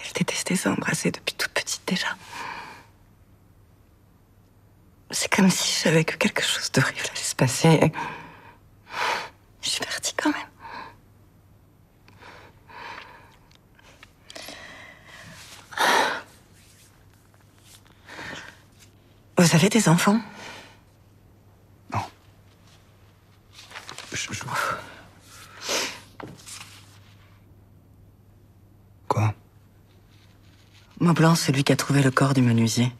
Elle détestait ça, embrasser depuis toute petite déjà. C'est comme si je savais que quelque chose d'horrible allait se passer. Je suis partie quand même. Vous avez des enfants? Non. Quoi? Maublanc, celui qui a trouvé le corps du menuisier.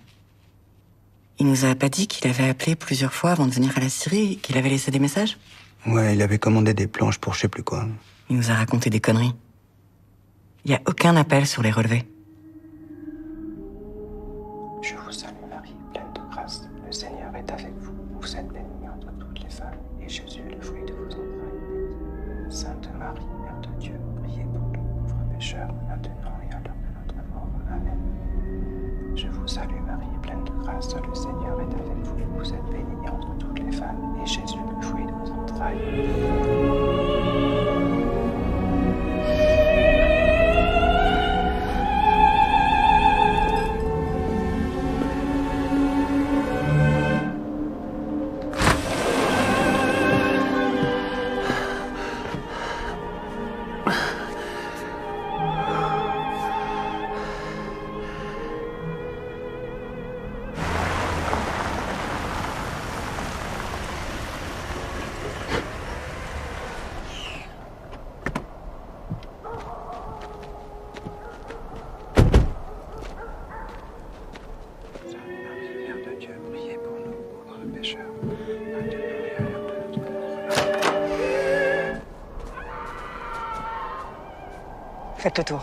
Il nous a pas dit qu'il avait appelé plusieurs fois avant de venir à la Syrie et qu'il avait laissé des messages? Ouais, il avait commandé des planches pour je sais plus quoi. Il nous a raconté des conneries. Il y a aucun appel sur les relevés. Je vous salue Marie, pleine de grâce. Le Seigneur est avec vous. Vous êtes bénie entre toutes les femmes, et Jésus, le fruit de vos entrailles, est béni. Sainte Marie, Mère de Dieu, priez pour nous pauvres pécheurs, maintenant et à l'heure de notre mort. Amen. Je vous salue Marie, pleine de grâce. Le Seigneur est avec vous. Vous êtes bénie entre toutes les femmes, et Jésus, le fruit de vos entrailles, est béni. Faites le tour.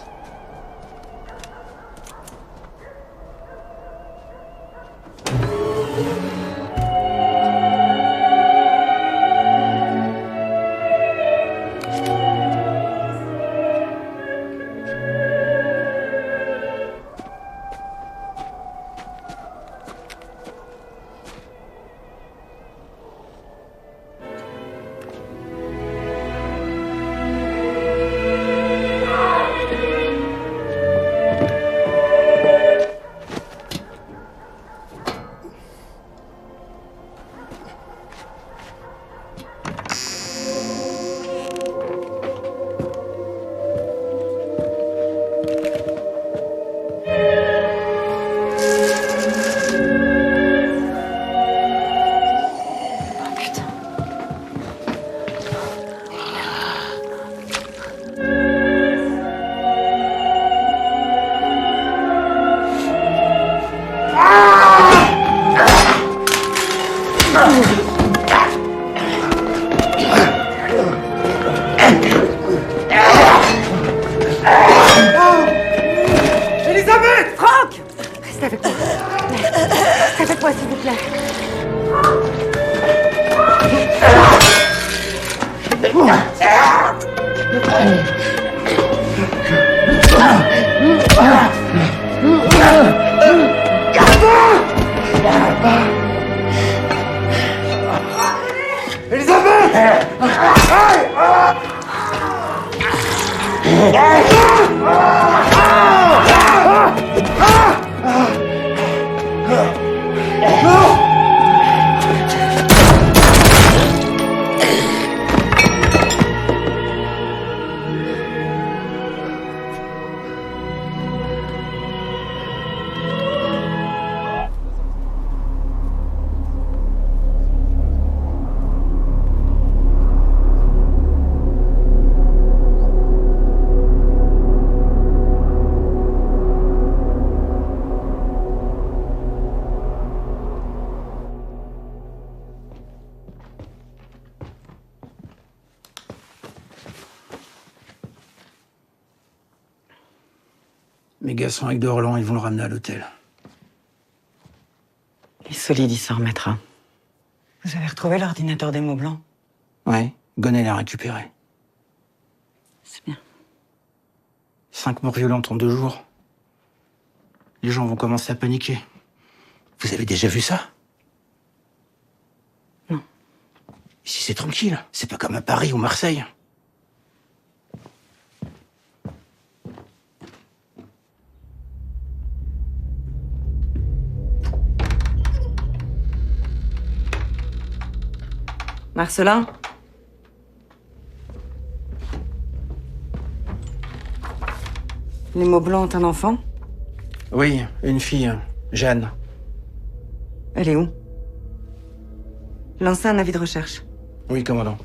Elisabeth! Franck! Restez avec moi. Restez avec moi, s'il vous plaît. Mes gars sont avec de Roland, ils vont le ramener à l'hôtel. Il est solide, il s'en remettra. Vous avez retrouvé l'ordinateur des mots blancs? Ouais, Gonnet l'a récupéré. C'est bien. 5 morts violentes en 2 jours. Les gens vont commencer à paniquer. Vous avez déjà vu ça? Non. Ici, c'est tranquille. C'est pas comme à Paris ou Marseille. Marcelin? Les mots blancs ont un enfant? Oui, une fille, Jeanne. Elle est où? Lancez un avis de recherche. Oui, commandant.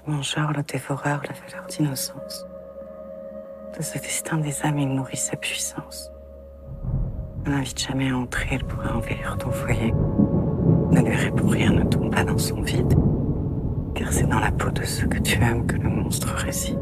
Mangeur, le dévoreur, la valeur d'innocence. De ce destin des âmes, il nourrit sa puissance. Ne l'invite jamais à entrer, elle pourrait envahir ton foyer. Ne lui pour rien, ne tombe pas dans son vide. Car c'est dans la peau de ceux que tu aimes que le monstre réside.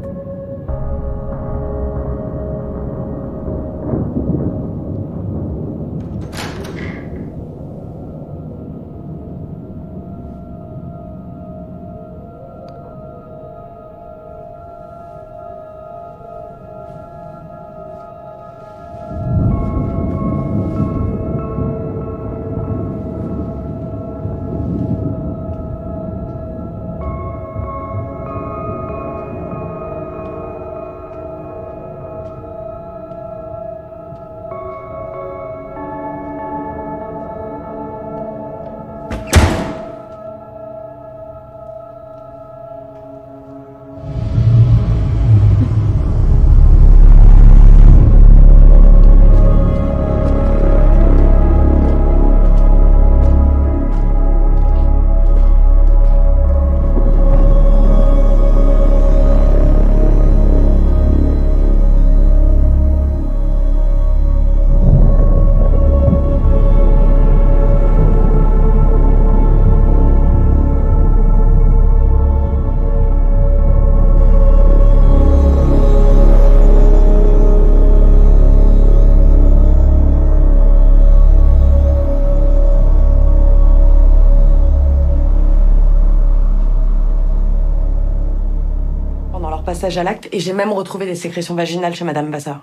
Passage à l'acte et j'ai même retrouvé des sécrétions vaginales chez Madame Vasseur.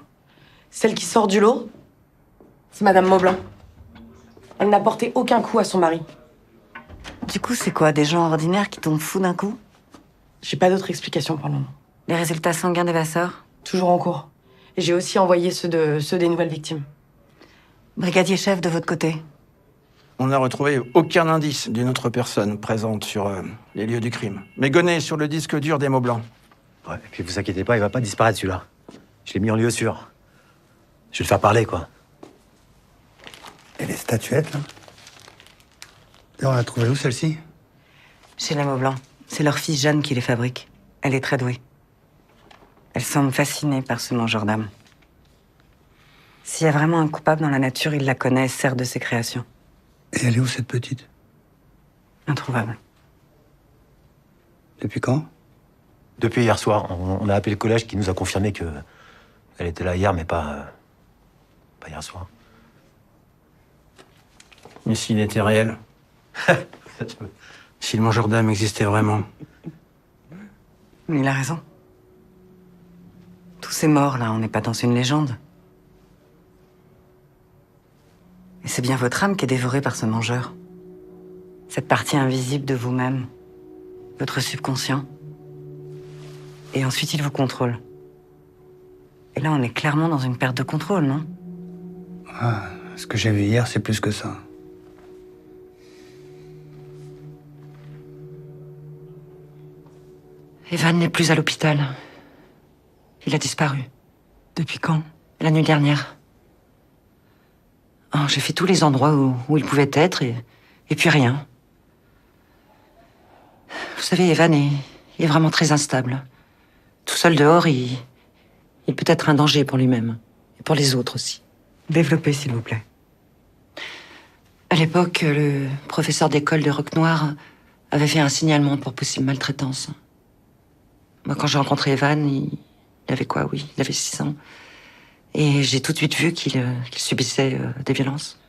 Celle qui sort du lot, c'est Madame Maublanc. Elle n'a porté aucun coup à son mari. Du coup, c'est quoi, des gens ordinaires qui tombent fous d'un coup? J'ai pas d'autre explication pour le moment. Les résultats sanguins des Vasseur? Toujours en cours. Et j'ai aussi envoyé ceux des nouvelles victimes. Brigadier chef, de votre côté? On n'a retrouvé aucun indice d'une autre personne présente sur les lieux du crime. Mais Gonnet sur le disque dur des Maublanc. Ouais, et puis vous inquiétez pas, il va pas disparaître celui-là. Je l'ai mis en lieu sûr. Je vais le faire parler, quoi. Et les statuettes, là? Là, on l'a trouvée où, celle-ci? Chez les Maublanc. C'est leur fille Jeanne qui les fabrique. Elle est très douée. Elle semble fascinée par ce mangeur d'âme. S'il y a vraiment un coupable dans la nature, il la connaît et sert de ses créations. Et elle est où, cette petite? Introuvable. Depuis quand? Depuis hier soir. On a appelé le collège qui nous a confirmé que elle était là hier, mais pas hier soir. Mais s'il était réel? Si le mangeur d'âme existait vraiment? Il a raison. Tous ces morts, là, on n'est pas dans une légende. Et c'est bien votre âme qui est dévorée par ce mangeur. Cette partie invisible de vous-même. Votre subconscient. Et ensuite, il vous contrôle. Et là, on est clairement dans une perte de contrôle, non? Ah, ce que j'ai vu hier, c'est plus que ça. Evan n'est plus à l'hôpital. Il a disparu. Depuis quand? La nuit dernière. Oh, j'ai fait tous les endroits où il pouvait être et puis rien. Vous savez, Evan est vraiment très instable. Tout seul dehors, il peut être un danger pour lui-même. Et pour les autres aussi. Développez, s'il vous plaît. À l'époque, le professeur d'école de Roquenoir avait fait un signalement pour possible maltraitance. Moi, quand j'ai rencontré Evan, il avait quoi, oui, il avait 6 ans. Et j'ai tout de suite vu qu'il subissait des violences.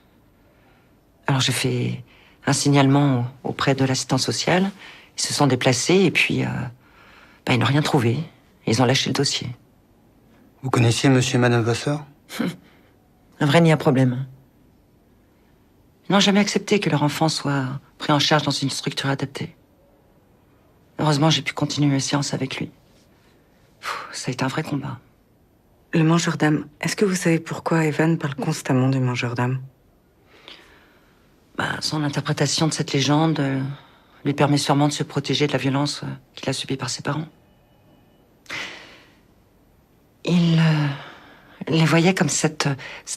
Alors j'ai fait un signalement auprès de l'assistante sociale. Ils se sont déplacés et puis ils n'ont rien trouvé. Ils ont lâché le dossier. Vous connaissiez monsieur et madame Vasseur? Un vrai nid à problème. Ils n'ont jamais accepté que leur enfant soit pris en charge dans une structure adaptée. Heureusement, j'ai pu continuer mes séances avec lui. Ça a été un vrai combat. Le mangeur d'âme, est-ce que vous savez pourquoi Evan parle constamment du mangeur d'âme? Son interprétation de cette légende lui permet sûrement de se protéger de la violence qu'il a subie par ses parents. Il les voyait comme cette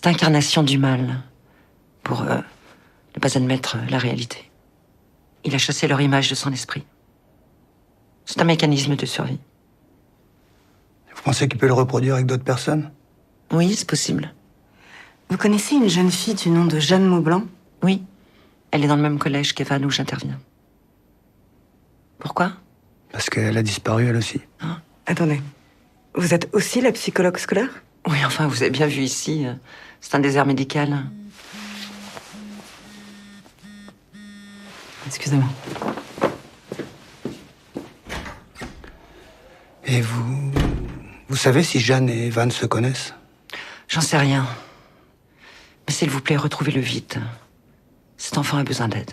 incarnation du mal, pour ne pas admettre la réalité. Il a chassé leur image de son esprit. C'est un mécanisme de survie. Vous pensez qu'il peut le reproduire avec d'autres personnes? Oui, c'est possible. Vous connaissez une jeune fille du nom de Jeanne Maublanc? Oui. Elle est dans le même collège qu'Evan où j'interviens. Pourquoi? Parce qu'elle a disparu, elle aussi. Attendez. Vous êtes aussi la psychologue scolaire? Oui, enfin, vous avez bien vu ici. C'est un désert médical. Excusez-moi. Et vous savez si Jeanne et Evan se connaissent? J'en sais rien. Mais s'il vous plaît, retrouvez-le vite. Cet enfant a besoin d'aide.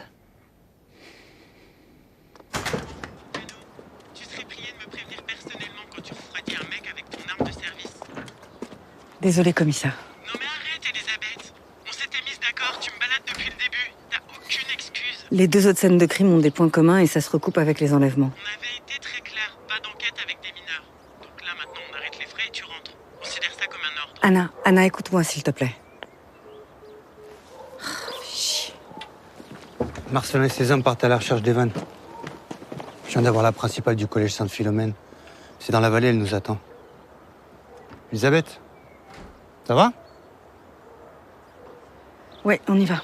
Désolée, commissaire. Les deux autres scènes de crime ont des points communs et ça se recoupe avec les enlèvements. Anna, écoute-moi, s'il te plaît. Marcelin et ses hommes partent à la recherche d'Evan. Je viens d'avoir la principale du collège Sainte-Philomène. C'est dans la vallée, elle nous attend. Elisabeth, ça va? Ouais, on y va.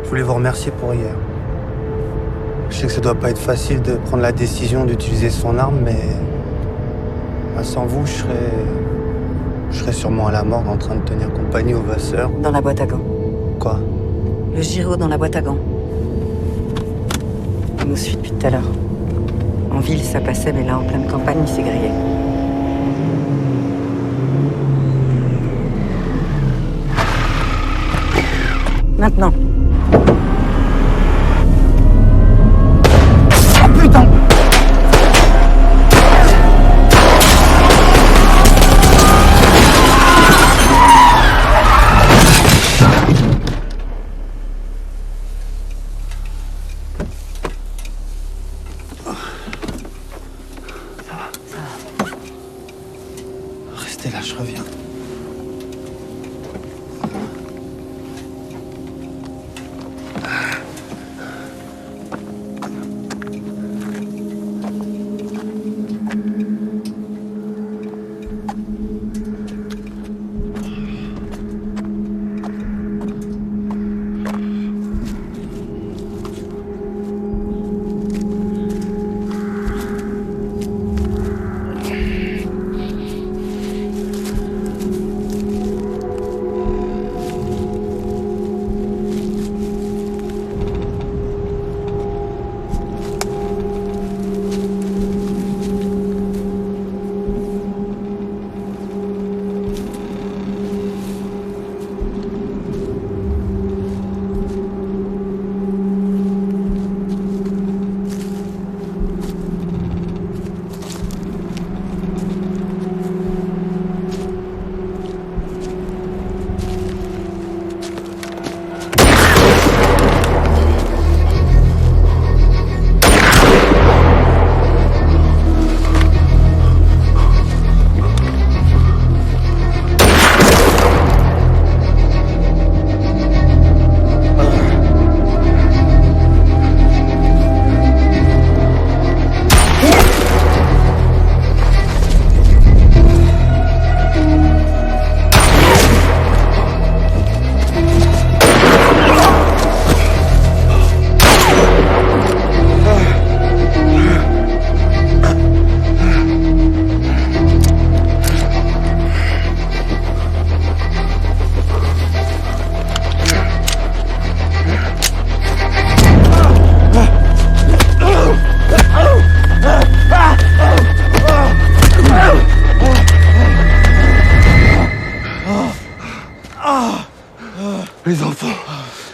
Je voulais vous remercier pour hier. Je sais que ça doit pas être facile de prendre la décision d'utiliser son arme, mais sans vous, je serais sûrement à la morgue en train de tenir compagnie aux Vasseurs. Dans la boîte à gants. Quoi? Le gyro dans la boîte à gants. Il nous suit depuis tout à l'heure. En ville, ça passait, mais là, en pleine campagne, il s'est grillé. Maintenant. Oh putain! Restez là, je reviens.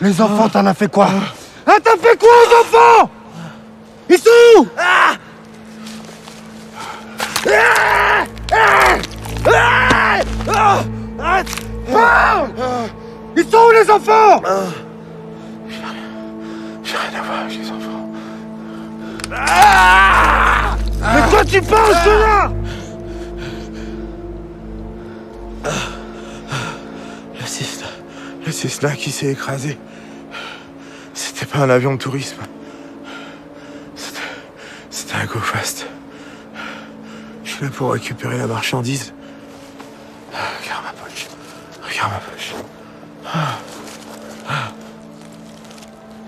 Les enfants, t'en as fait quoi? Ah, t'as fait quoi aux enfants? Ils sont où? Ils sont où les enfants? J'ai rien à voir avec les enfants. Mais toi tu penses de là? c'est cela qui s'est écrasé. C'était pas un avion de tourisme. C'était un go-fast. Je suis là pour récupérer la marchandise. Regarde ma poche. Regarde ma poche.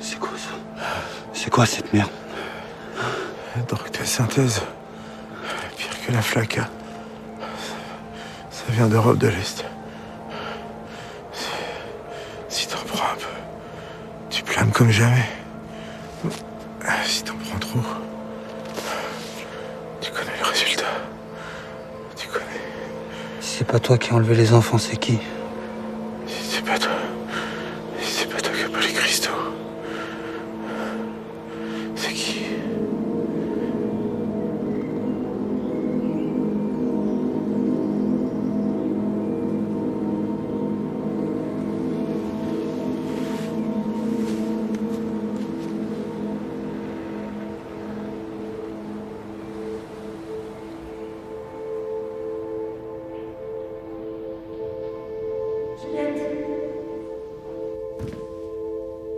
C'est quoi ça? C'est quoi cette merde? Drogue de synthèse. Pire que la flaca. Ça vient d'Europe de l'Est. Si t'en prends un peu, tu planes comme jamais. Si t'en prends trop, tu connais le résultat. Tu connais. Si c'est pas toi qui as enlevé les enfants, c'est qui? Si c'est pas toi. Si c'est pas toi qui as pas les cristaux. C'est qui?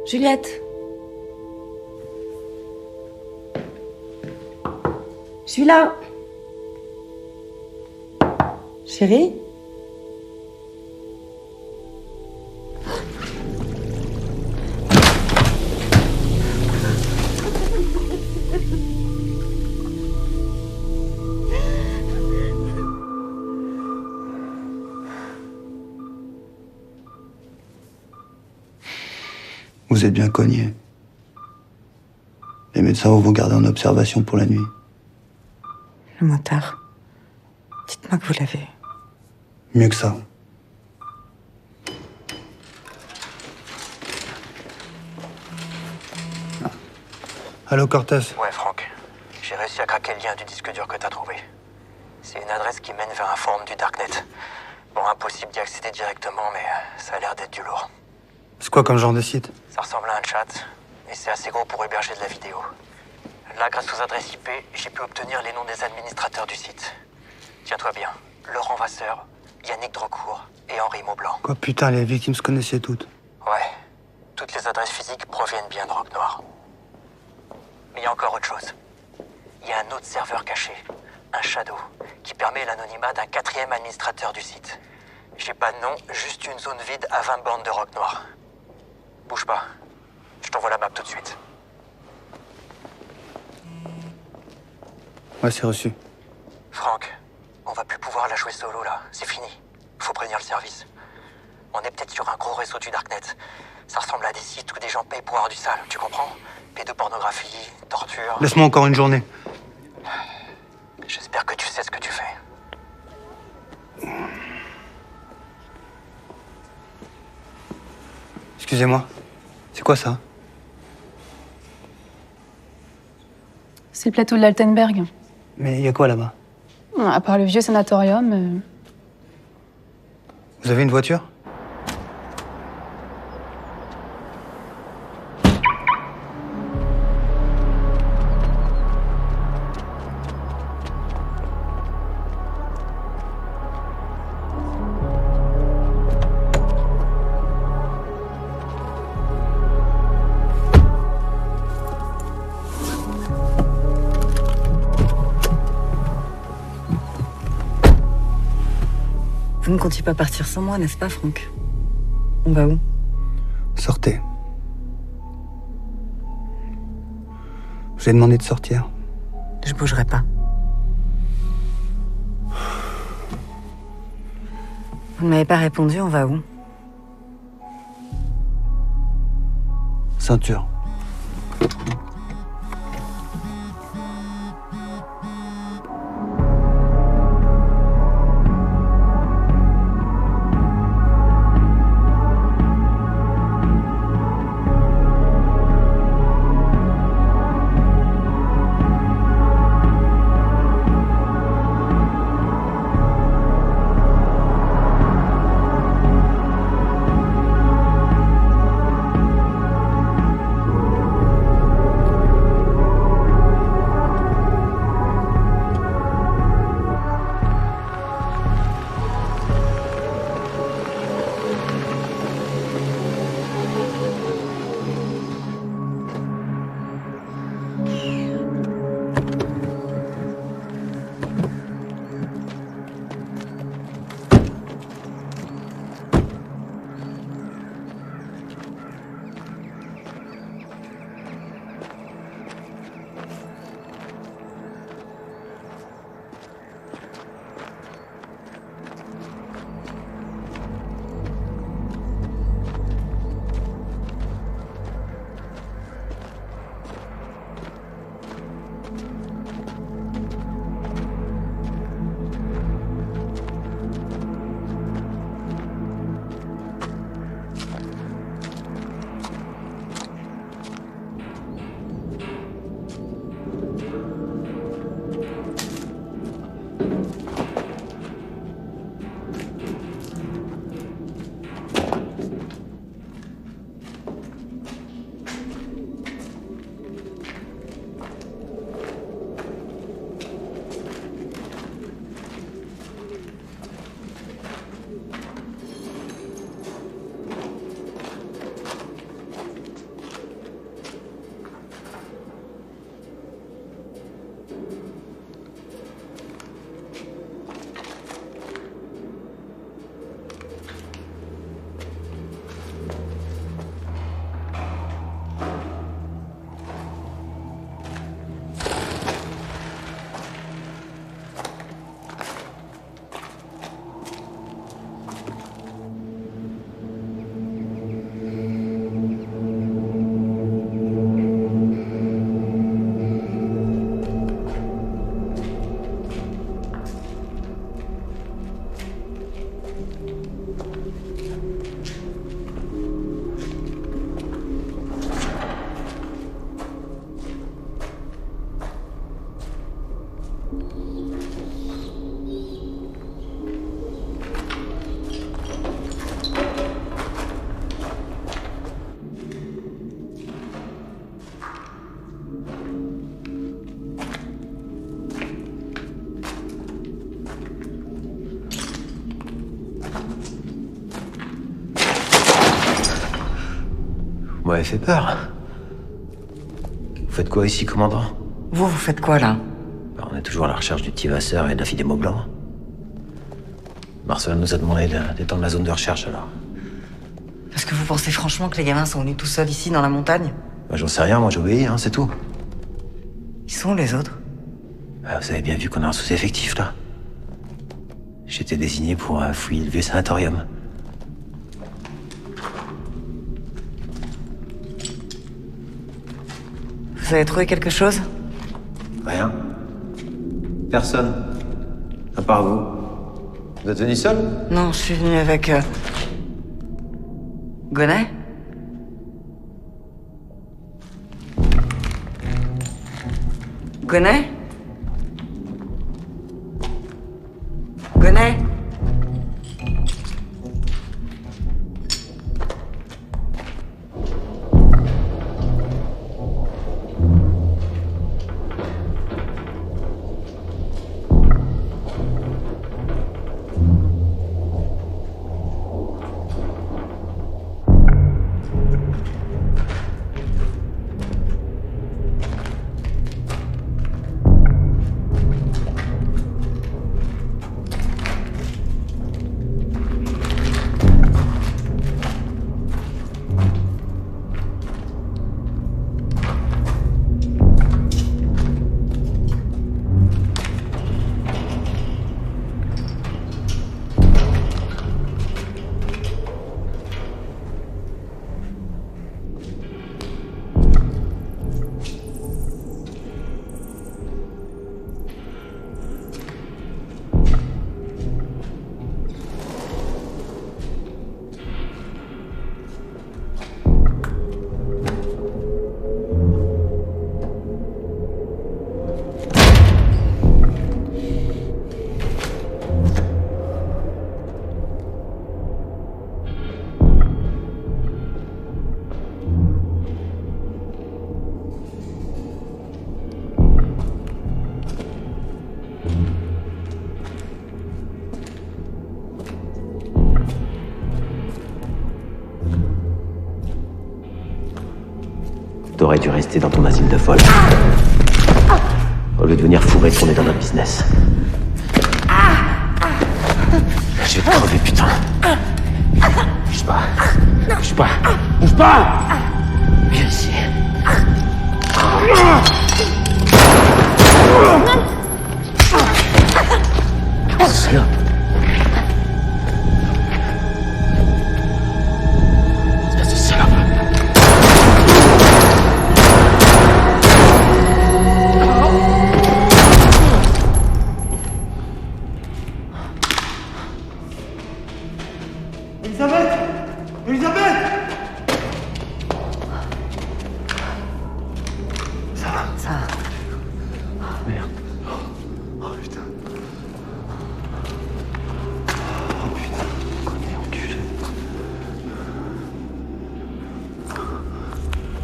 Juliette. Je suis là. Chérie? Vous êtes bien cogné. Les médecins vont vous garder en observation pour la nuit. Le motard. Dites-moi que vous l'avez. Mieux que ça. Allô, Cortez? Ouais, Franck. J'ai réussi à craquer le lien du disque dur que t'as trouvé. C'est une adresse qui mène vers un forum du Darknet. Bon, impossible d'y accéder directement, mais ça a l'air d'être du lourd. C'est quoi comme genre de site? Ça ressemble à un chat, et c'est assez gros pour héberger de la vidéo. Là, grâce aux adresses IP, j'ai pu obtenir les noms des administrateurs du site. Tiens-toi bien, Laurent Vasseur, Yannick Drocourt et Henri Maublanc. Quoi, putain, les victimes se connaissaient toutes. Ouais, toutes les adresses physiques proviennent bien de Rock Noir. Mais il y a encore autre chose. Il y a un autre serveur caché, un Shadow, qui permet l'anonymat d'un 4e administrateur du site. J'ai pas de nom, juste une zone vide à 20 bornes de Rock Noir. Bouge pas. Je t'envoie la map tout de suite. Ouais, c'est reçu. Franck, on va plus pouvoir la jouer solo là. C'est fini. Faut prévenir le service. On est peut-être sur un gros réseau du Darknet. Ça ressemble à des sites où des gens payent pour avoir du sale, tu comprends? Pédopornographie, torture... Laisse-moi encore une journée. J'espère que tu sais ce que tu fais. Excusez-moi. C'est quoi ça? C'est le plateau de l'Altenberg. Mais il y a quoi là-bas? À part le vieux sanatorium... Vous avez une voiture? Vous ne comptiez pas partir sans moi, n'est-ce pas, Franck? On va où? Sortez. Je vous ai demandé de sortir. Je bougerai pas. Vous ne m'avez pas répondu, on va où? Ceinture. Vous m'avez fait peur. Vous faites quoi ici, commandant? Vous faites quoi, là? On est toujours à la recherche du petit Vasseur et de la fille des mots blancs. Marcel nous a demandé d'étendre la zone de recherche, alors. Est-ce que vous pensez franchement que les gamins sont venus tout seuls ici, dans la montagne? Bah, j'en sais rien, moi j'obéis, hein, c'est tout. Ils sont où, les autres? Bah, vous avez bien vu qu'on a un sous-effectif, là. J'étais désigné pour fouiller le vieux sanatorium. Vous avez trouvé quelque chose? Rien. Personne. À part vous. Vous êtes venu seul? Non, je suis venu avec... Gonnet? Gonnet? Gonnet? T'aurais dû rester dans ton asile de folle. Au lieu de venir fourrer tourner dans notre business. Je vais te crever, putain. Bouge pas. Bouge pas. Bouge pas. Viens ici. Salope. Espèce de salope. Elisabeth! Elisabeth! Ça va. Ça va. Merde. Oh putain. Oh putain. Connerie, enculé.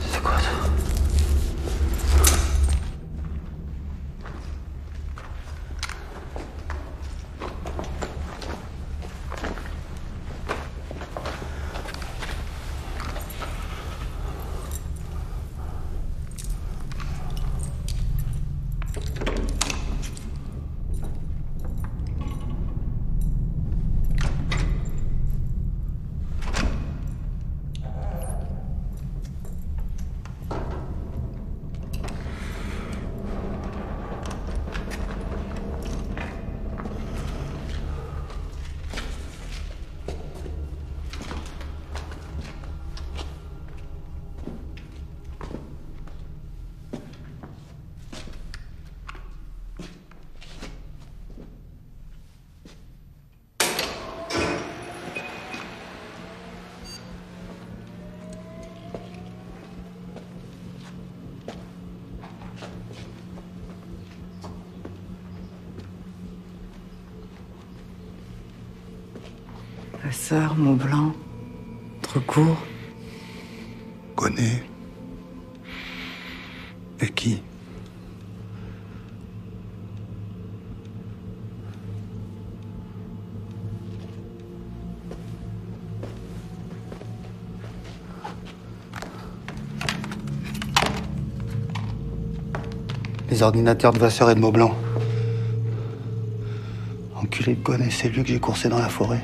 C'est quoi ça? Vasseur, mot blanc, Trecourt. Gonnet. Et qui? Les ordinateurs de Vasseur et de Maublanc. Enculé de gonne, et c'est lui que j'ai coursé dans la forêt.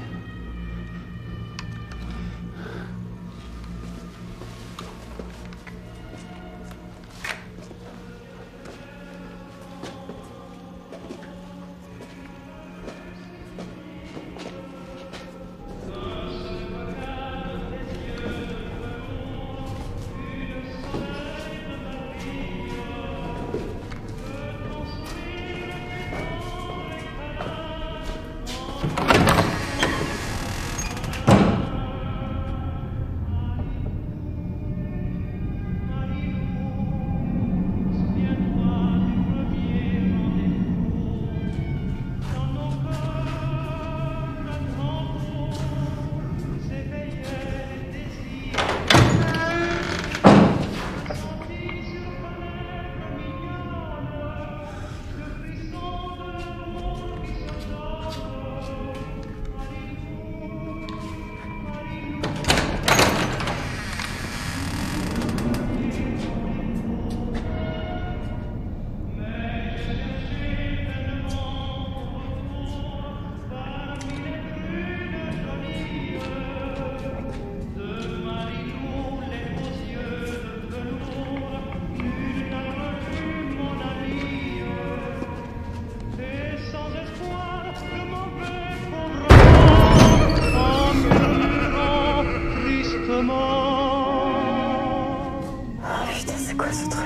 Putain, c'est quoi ce truc?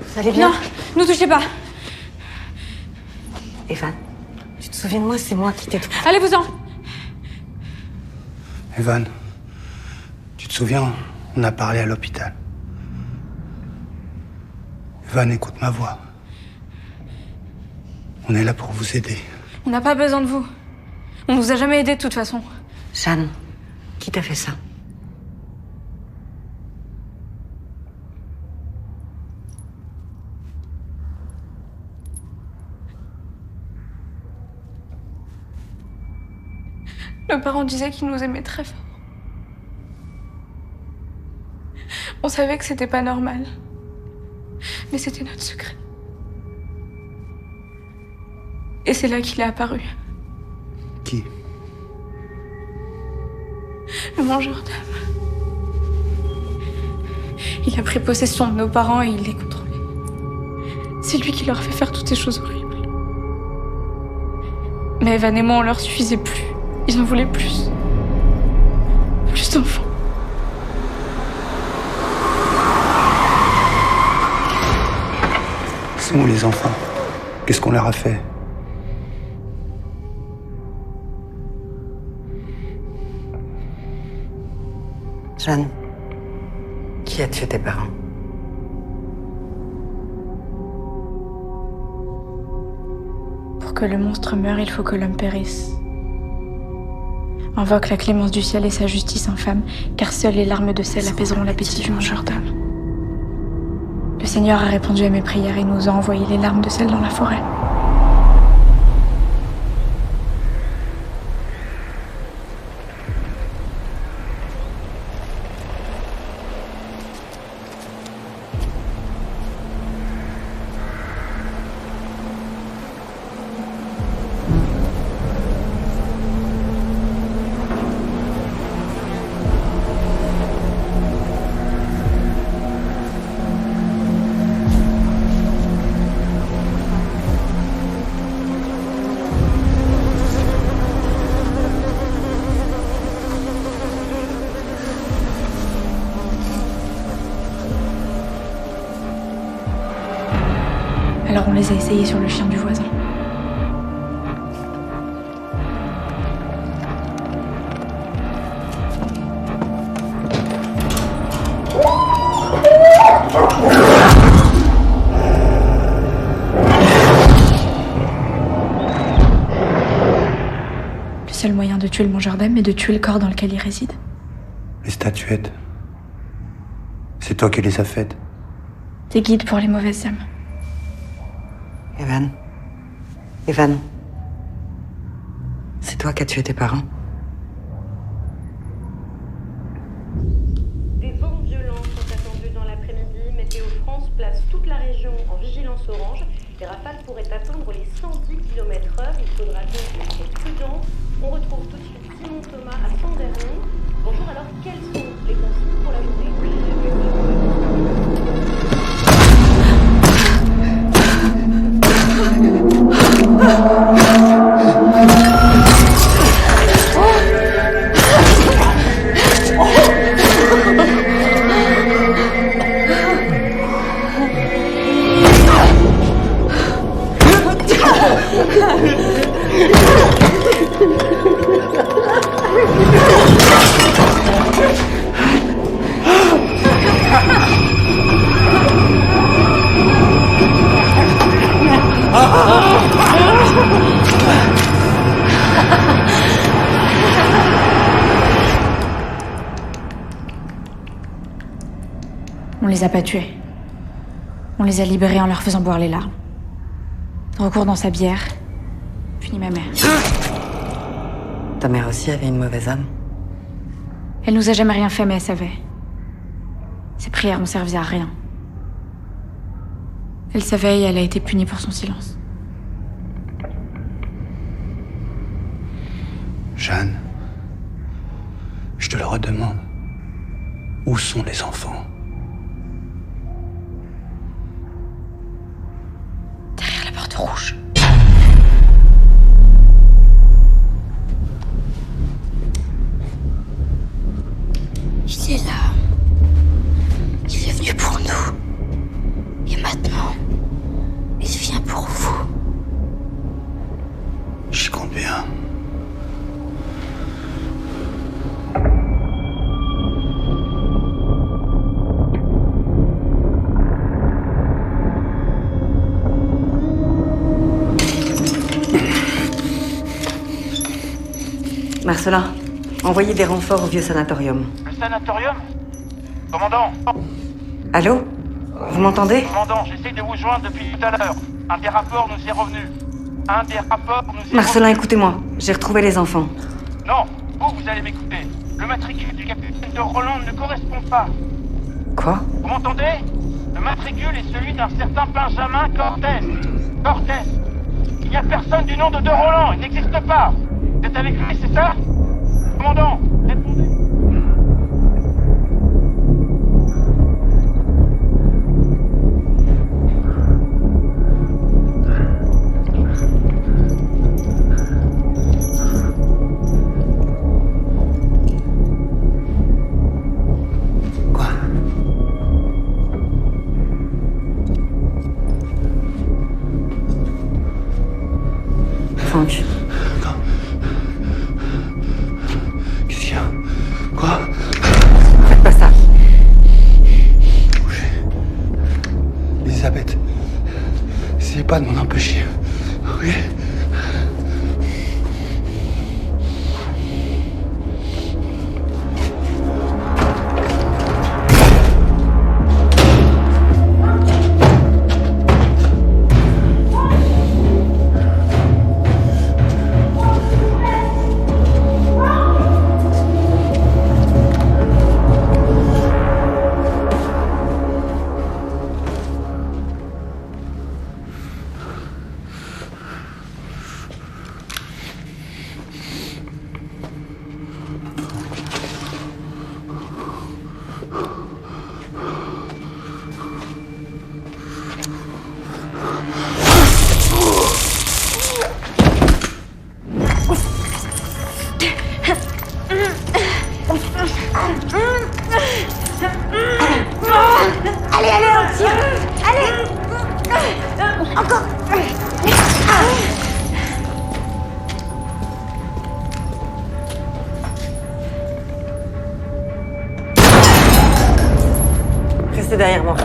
Vous allez bien? Non, ne touchez pas. Evan, tu te souviens de moi? C'est moi qui t'ai trouvé. Allez-vous-en. Evan, tu te souviens, on a parlé à l'hôpital. Evan, écoute ma voix. On est là pour vous aider. On n'a pas besoin de vous. On vous a jamais aidé de toute façon. Jeanne, qui t'a fait ça? Nos parents disaient qu'ils nous aimaient très fort. On savait que c'était pas normal. Mais c'était notre secret. Et c'est là qu'il est apparu. Qui? Le mangeur d'âme. Il a pris possession de nos parents et il les contrôlait. C'est lui qui leur a fait faire toutes ces choses horribles. Mais Evan et moi, on leur suffisait plus. Ils en voulaient plus. Plus d'enfants. Ils sont où les enfants? Qu'est-ce qu'on leur a fait? Jeanne, qui a tué tes parents? Pour que le monstre meure, il faut que l'homme périsse. Invoque la clémence du ciel et sa justice infâme, car seules les larmes de sel apaiseront l'appétit du mangeur d'âme. Le Seigneur a répondu à mes prières et nous a envoyé les larmes de sel dans la forêt. Alors on les a essayés sur le chien du voisin. de tuer le mangeur d'âme, mais de tuer le corps dans lequel il réside. Les statuettes, c'est toi qui les as faites. Des guides pour les mauvaises âmes. Evan, c'est toi qui as tué tes parents. Des vents violents sont attendus dans l'après-midi. Météo France place toute la région en vigilance orange. Les rafales pourraient atteindre les 110 km/h. Il faudra donc être prudent. On retrouve tout de suite Simon Thomas à Saint-Vernon. Bonjour, alors quelles sont les consignes pour la journée? On les a pas tués. On les a libérés en leur faisant boire les larmes. Recours dans sa bière, punit ma mère. Ta mère aussi avait une mauvaise âme. Elle nous a jamais rien fait, mais elle savait. Ses prières n'ont servi à rien. Elle savait et elle a été punie pour son silence. Jeanne, je te le redemande. Où sont les enfants? Derrière la porte rouge. Il est là. Il est venu pour nous. Et maintenant, il vient pour vous. J'y compte bien. Marcelin, envoyez des renforts au vieux sanatorium. Le sanatorium? Commandant? Allô? Vous m'entendez? Commandant, j'essaie de vous joindre depuis tout à l'heure. Un des rapports nous est revenu. Marcelin, écoutez-moi. J'ai retrouvé les enfants. Non, vous allez m'écouter. Le matricule du capitaine de Roland ne correspond pas. Quoi? Vous m'entendez? Le matricule est celui d'un certain Benjamin Cortès. Cortès. Il n'y a personne du nom de Roland, il n'existe pas. Vous êtes avec lui, c'est ça? Commandant, répondez. Franck. Qu'est-ce qu'il y a? Quoi? Faites pas ça. Bougez. Elisabeth, essayez pas de m'en empêcher. Oui? Allez, on tire. Allez. Encore. Restez derrière moi.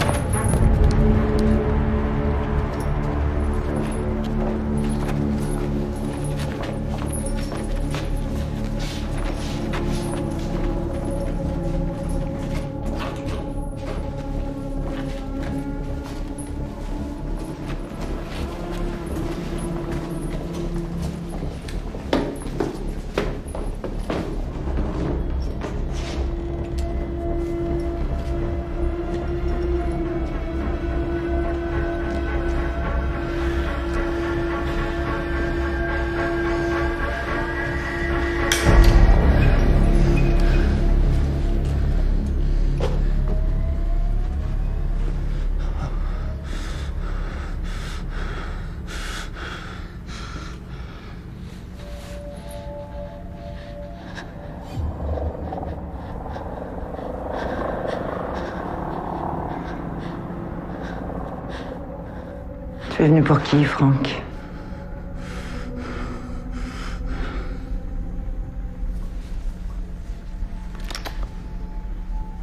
Tu es venu pour qui, Franck?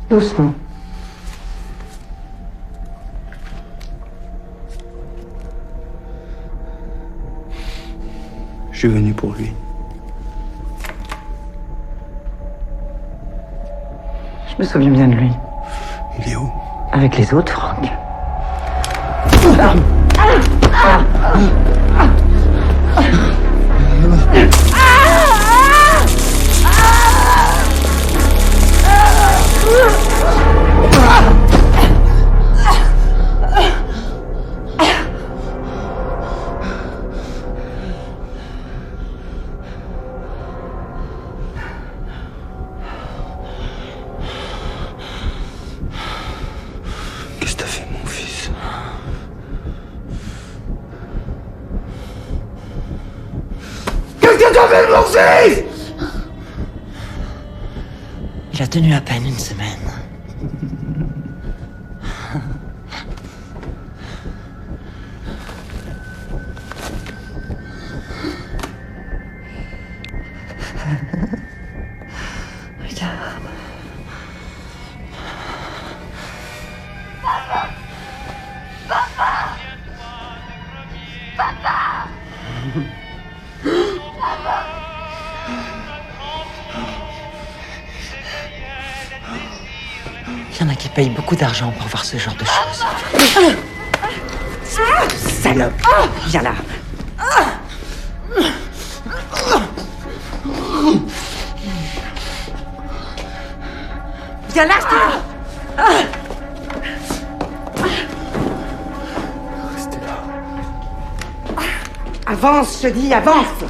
Doucement. Je suis venu pour lui. Je me souviens bien de lui. Il est où? Avec les autres, Franck. Qu'est-ce que t'as fait, mon fils? Qu'est-ce que t'as fait de mon fils? Il a tenu à peine une semaine. Regarde. Il y en a qui payent beaucoup d'argent pour voir ce genre de choses. Salope! Viens là! Viens là, je te dis! Restez là. Avance, je dis, avance!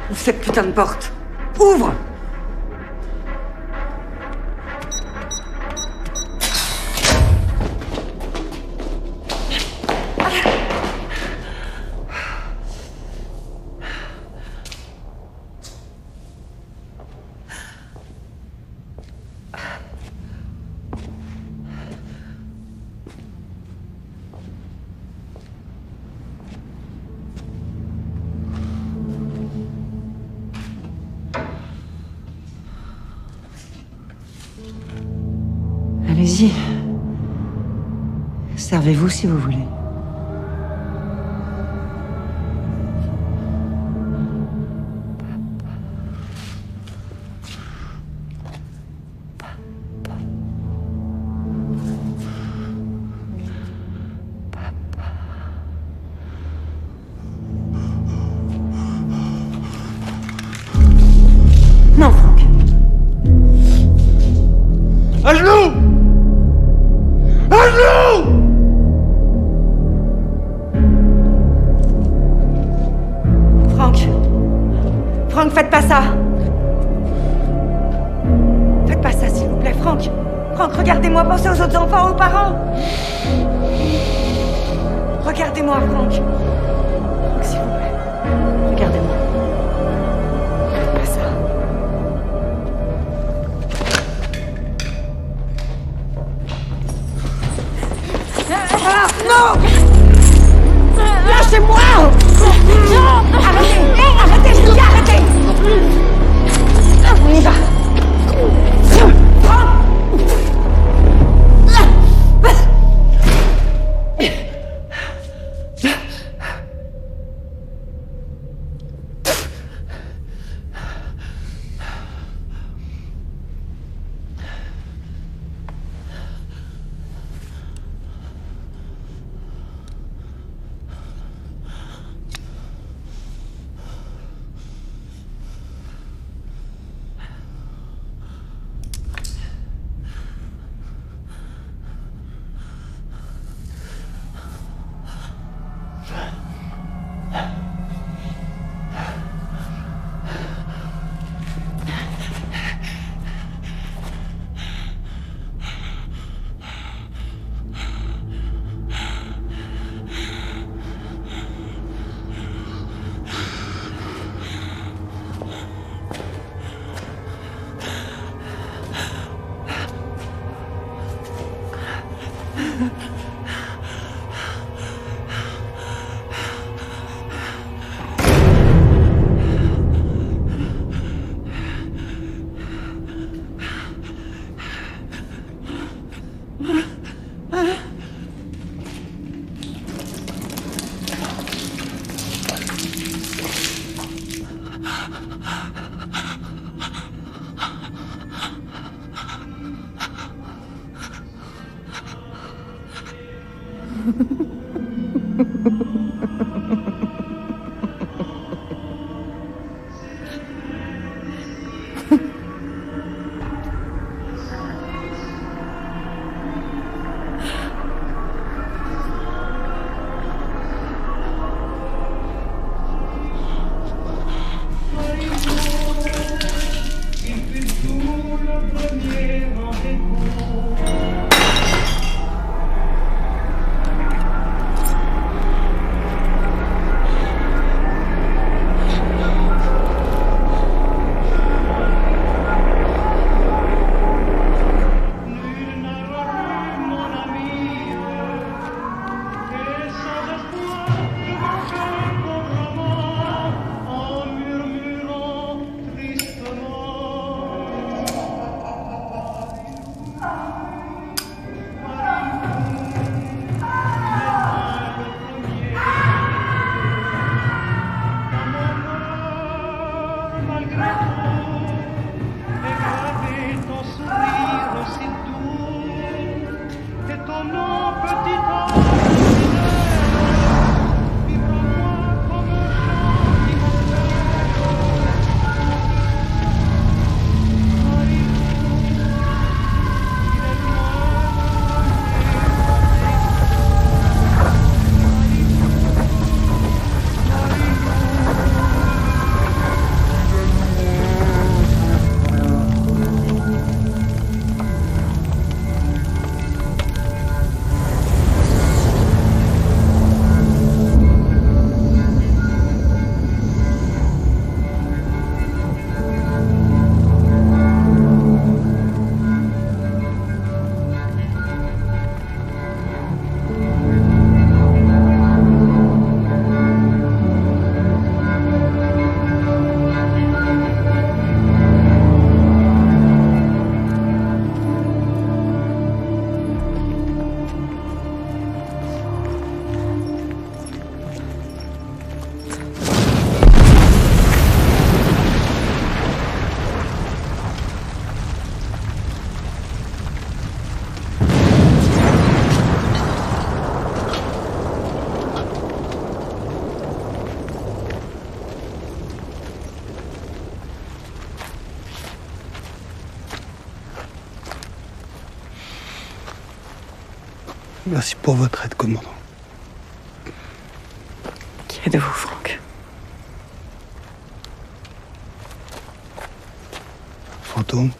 Ouvre cette putain de porte! Ouvre! Allez-y. Servez-vous si vous voulez. Non, Franck. À genoux! À genoux! Franck. Franck, faites pas ça. Faites pas ça, s'il vous plaît, Franck. Franck, regardez-moi, pensez aux autres enfants, aux parents. Regardez-moi, Franck. Franck, s'il vous plaît. Regardez-moi. Faites pas ça. Ah, non! Lâchez-moi! Non! Arrêtez! Arrêtez, je dis arrêtez! On y va! Merci pour votre aide, commandant. Qui êtes-vous, Franck? Fantôme.